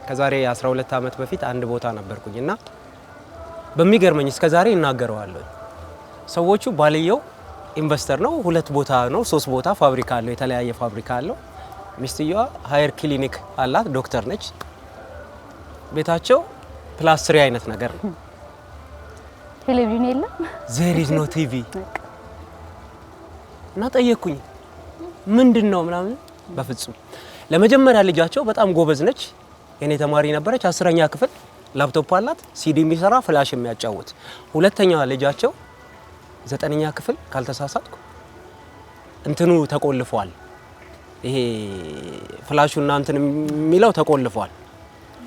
ከዛሬ 12 አመት በፊት አንድ ቦታ ነበርኩኝና በሚገርመኝ እስከዛሬ እናገረዋለሁ። ሰዎቹ ባልየው ኢንቨስተር ነው፣ 2 ቦታ ነው 3 ቦታ ፋብሪካ አለው፣ የተለያየ ፋብሪካ አለው። ሚስትየዋ ሃየር ክሊኒክ አላት፣ ዶክተር ነች። ቤታቸው ፕላስ 3 አይነት ነገር ነው። ቴሌቪዥን የለም፣ there is no TV እና ጠየቅኩኝ ምንድነው ምናምን። በፍጹም ለመጀመሪያ ልጃቸው በጣም ጎበዝ ነች፣ የኔ ተማሪ ነበረች፣ 10ኛ ክፍል ላፕቶፕ አላት፣ ሲዲ የሚሰራ ፍላሽ የሚያጫውት። ሁለተኛዋ ልጃቸው 9ኛ ክፍል ካልተሳሳትኩ እንትኑ ተቆልፏል፣ ይሄ ፍላሹና እንትን የሚለው ተቆልፏል።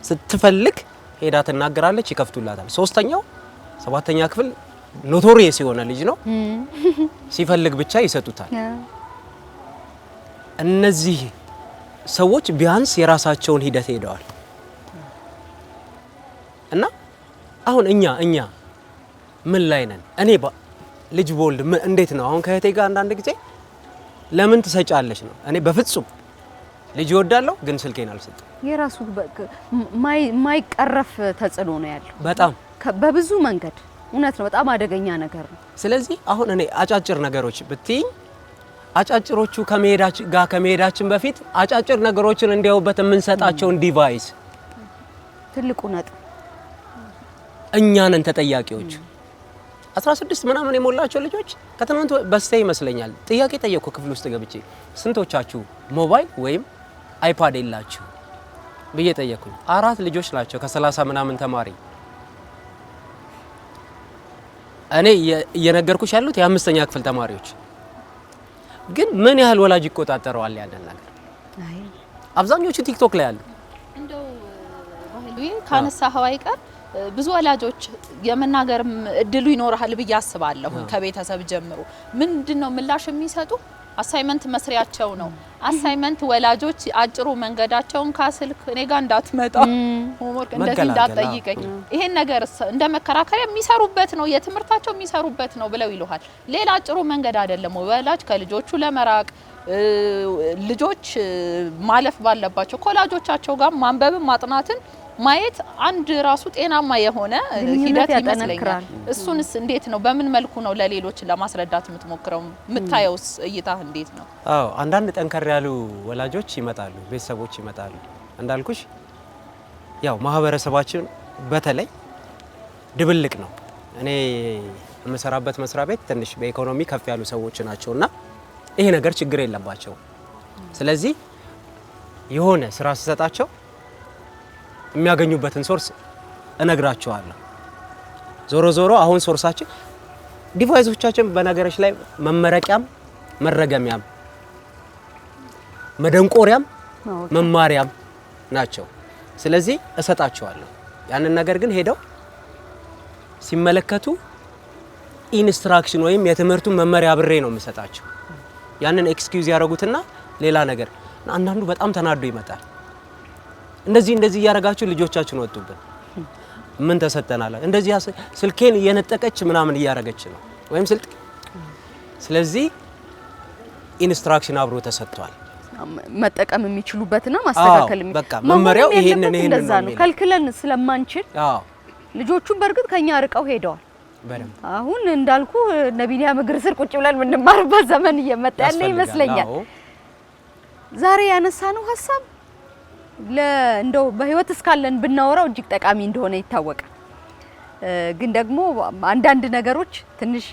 ስትፈልግ ሄዳ ትናገራለች፣ ይከፍቱላታል። ሶስተኛው 7ኛ ክፍል ኖቶሪየስ የሆነ ልጅ ነው፣ ሲፈልግ ብቻ ይሰጡታል። እነዚህ ሰዎች ቢያንስ የራሳቸውን ሂደት ሄደዋል እና አሁን እኛ ምን ላይ ነን? እኔ ልጅ ቦልድ እንዴት ነው አሁን ከእህቴ ጋር አንዳንድ ጊዜ ለምን ትሰጫለሽ ነው። እኔ በፍጹም ልጅ እወዳለሁ ግን ስልኬን አልሰጥም። የራሱ ማይቀረፍ ተጽዕኖ ነው ያለው በጣም በብዙ መንገድ። እውነት ነው፣ በጣም አደገኛ ነገር ነው። ስለዚህ አሁን እኔ አጫጭር ነገሮች ብትይኝ አጫጭሮቹ ከመሄዳችን በፊት አጫጭር ነገሮችን እንዲያውበት የምንሰጣቸውን ዲቫይስ ትልቁ ነጥብ እኛ ነን ተጠያቂዎች። 16 ምናምን የሞላቸው ልጆች ከትናንት በስቲያ ይመስለኛል ጥያቄ ጠየቅኩ ክፍል ውስጥ ገብቼ ስንቶቻችሁ ሞባይል ወይም አይፓድ የላችሁ ብዬ ጠየቅኩኝ። 4 ልጆች ናቸው ከ30 ምናምን ተማሪ። እኔ እየነገርኩሽ ያሉት የ5ኛ ክፍል ተማሪዎች ግን ምን ያህል ወላጅ ይቆጣጠረዋል ያንን ነገር? አብዛኞቹ ቲክቶክ ላይ አሉ። እንደው ባህሉን ካነሳኸው አይቀር ብዙ ወላጆች የመናገርም እድሉ ይኖርሃል ብዬ አስባለሁ። ከቤተሰብ ጀምሮ ምንድነው ምላሽ የሚሰጡ አሳይመንት መስሪያቸው ነው። አሳይመንት ወላጆች አጭሩ መንገዳቸውን ካስልክ እኔ ጋር እንዳትመጣ ሆምወርክ እንደዚህ እንዳትጠይቀኝ ይሄን ነገር እንደ መከራከሪያ የሚሰሩበት ነው የትምህርታቸው የሚሰሩበት ነው ብለው ይሉሃል። ሌላ አጭሩ መንገድ አይደለም ወላጅ ከልጆቹ ለመራቅ ልጆች ማለፍ ባለባቸው ኮላጆቻቸው ጋር ማንበብን ማጥናትን ማየት አንድ ራሱ ጤናማ የሆነ ሂደት ይመስለኛል። እሱንስ እንዴት ነው በምን መልኩ ነው ለሌሎች ለማስረዳት የምትሞክረው? የምታየውስ እይታህ እንዴት ነው? አዎ አንዳንድ ጠንከር ያሉ ወላጆች ይመጣሉ፣ ቤተሰቦች ይመጣሉ። እንዳልኩሽ ያው ማህበረሰባችን በተለይ ድብልቅ ነው። እኔ የምሰራበት መስሪያ ቤት ትንሽ በኢኮኖሚ ከፍ ያሉ ሰዎች ናቸውና ይሄ ነገር ችግር የለባቸው። ስለዚህ የሆነ ስራ ሲሰጣቸው የሚያገኙበትን ሶርስ እነግራቸዋለሁ። ዞሮ ዞሮ አሁን ሶርሳችን ዲቫይሶቻችን በነገሮች ላይ መመረቂያም መረገሚያም መደንቆሪያም መማሪያም ናቸው። ስለዚህ እሰጣቸዋለሁ። ያንን ነገር ግን ሄደው ሲመለከቱ ኢንስትራክሽን ወይም የትምህርቱን መመሪያ ብሬ ነው የምሰጣቸው። ያንን ኤክስኪዩዝ ያደርጉትና ሌላ ነገር አንዳንዱ በጣም ተናዶ ይመጣል። እንደዚህ እያረጋችሁ ልጆቻችን ወጡብን ምን ተሰጠናል? እንደዚህ ስልኬን እየነጠቀች ምናምን እያረገች ነው ወይም ስልክ። ስለዚህ ኢንስትራክሽን አብሮ ተሰጥቷል። መጠቀም የሚችሉበትና ማስተካከል በቃ መመሪያው ይሄንን ነው። ከልክለን ስለማንችል ልጆቹን በርግጥ ከኛ ርቀው ሄደዋል። አሁን እንዳልኩ ነቢያ እግር ስር ቁጭ ብለን ምንማርበት ዘመን እየመጣ ያለ ይመስለኛል። ዛሬ ያነሳነው ሐሳብ እንደው በህይወት እስካለን ብናወራው እጅግ ጠቃሚ እንደሆነ ይታወቃል። ግን ደግሞ አንዳንድ ነገሮች ትንሽ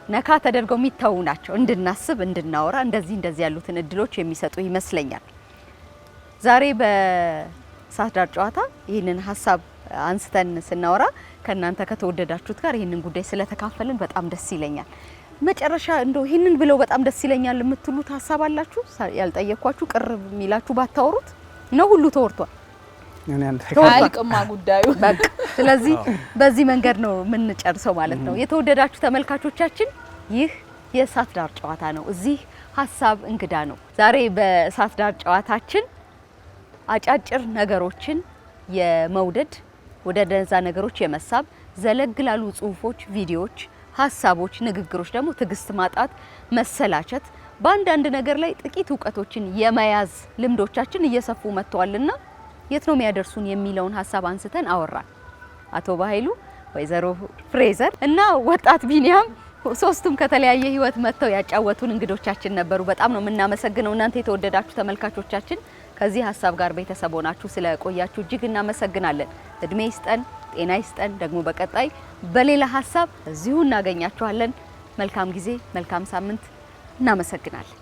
ነካ ተደርገው የሚታዩ ናቸው። እንድናስብ እንድናወራ እንደዚህ ያሉትን እድሎች የሚሰጡ ይመስለኛል። ዛሬ በእሳት ዳር ጨዋታ ይህንን ሐሳብ አንስተን ስናወራ ከናንተ ከተወደዳችሁት ጋር ይህንን ጉዳይ ስለተካፈልን በጣም ደስ ይለኛል። መጨረሻ እንደው ይህንን ብለው በጣም ደስ ይለኛል የምትሉት ሐሳብ አላችሁ? ያልጠየኳችሁ ቅር የሚላችሁ ባታወሩት ነው ሁሉ ተወርቷል። አልቅማ ጉዳዩ በቃ ስለዚህ በዚህ መንገድ ነው የምንጨርሰው ማለት ነው። የተወደዳችሁ ተመልካቾቻችን ይህ የእሳት ዳር ጨዋታ ነው። እዚህ ሐሳብ እንግዳ ነው። ዛሬ በእሳት ዳር ጨዋታችን አጫጭር ነገሮችን የመውደድ ወደ ደዛ ነገሮች የመሳብ ዘለግ ላሉ ጽሁፎች፣ ቪዲዮዎች፣ ሐሳቦች፣ ንግግሮች ደግሞ ትግስት ማጣት፣ መሰላቸት በአንዳንድ ነገር ላይ ጥቂት ዕውቀቶችን የመያዝ ልምዶቻችን እየሰፉ መጥተዋልና የት ነው የሚያደርሱን የሚለውን ሐሳብ አንስተን አወራን። አቶ ባህሉ፣ ወይዘሮ ፍሬዘር እና ወጣት ቢኒያም ሶስቱም ከተለያየ ህይወት መጥተው ያጫወቱን እንግዶቻችን ነበሩ። በጣም ነው የምናመሰግነው። እናንተ የተወደዳችሁ ተመልካቾቻችን ከዚህ ሐሳብ ጋር ቤተሰብ ሆናችሁ ስለቆያችሁ እጅግ እናመሰግናለን። እድሜ ይስጠን፣ ጤና ይስጠን። ደግሞ በቀጣይ በሌላ ሐሳብ እዚሁ እናገኛችኋለን። መልካም ጊዜ፣ መልካም ሳምንት። እናመሰግናለን።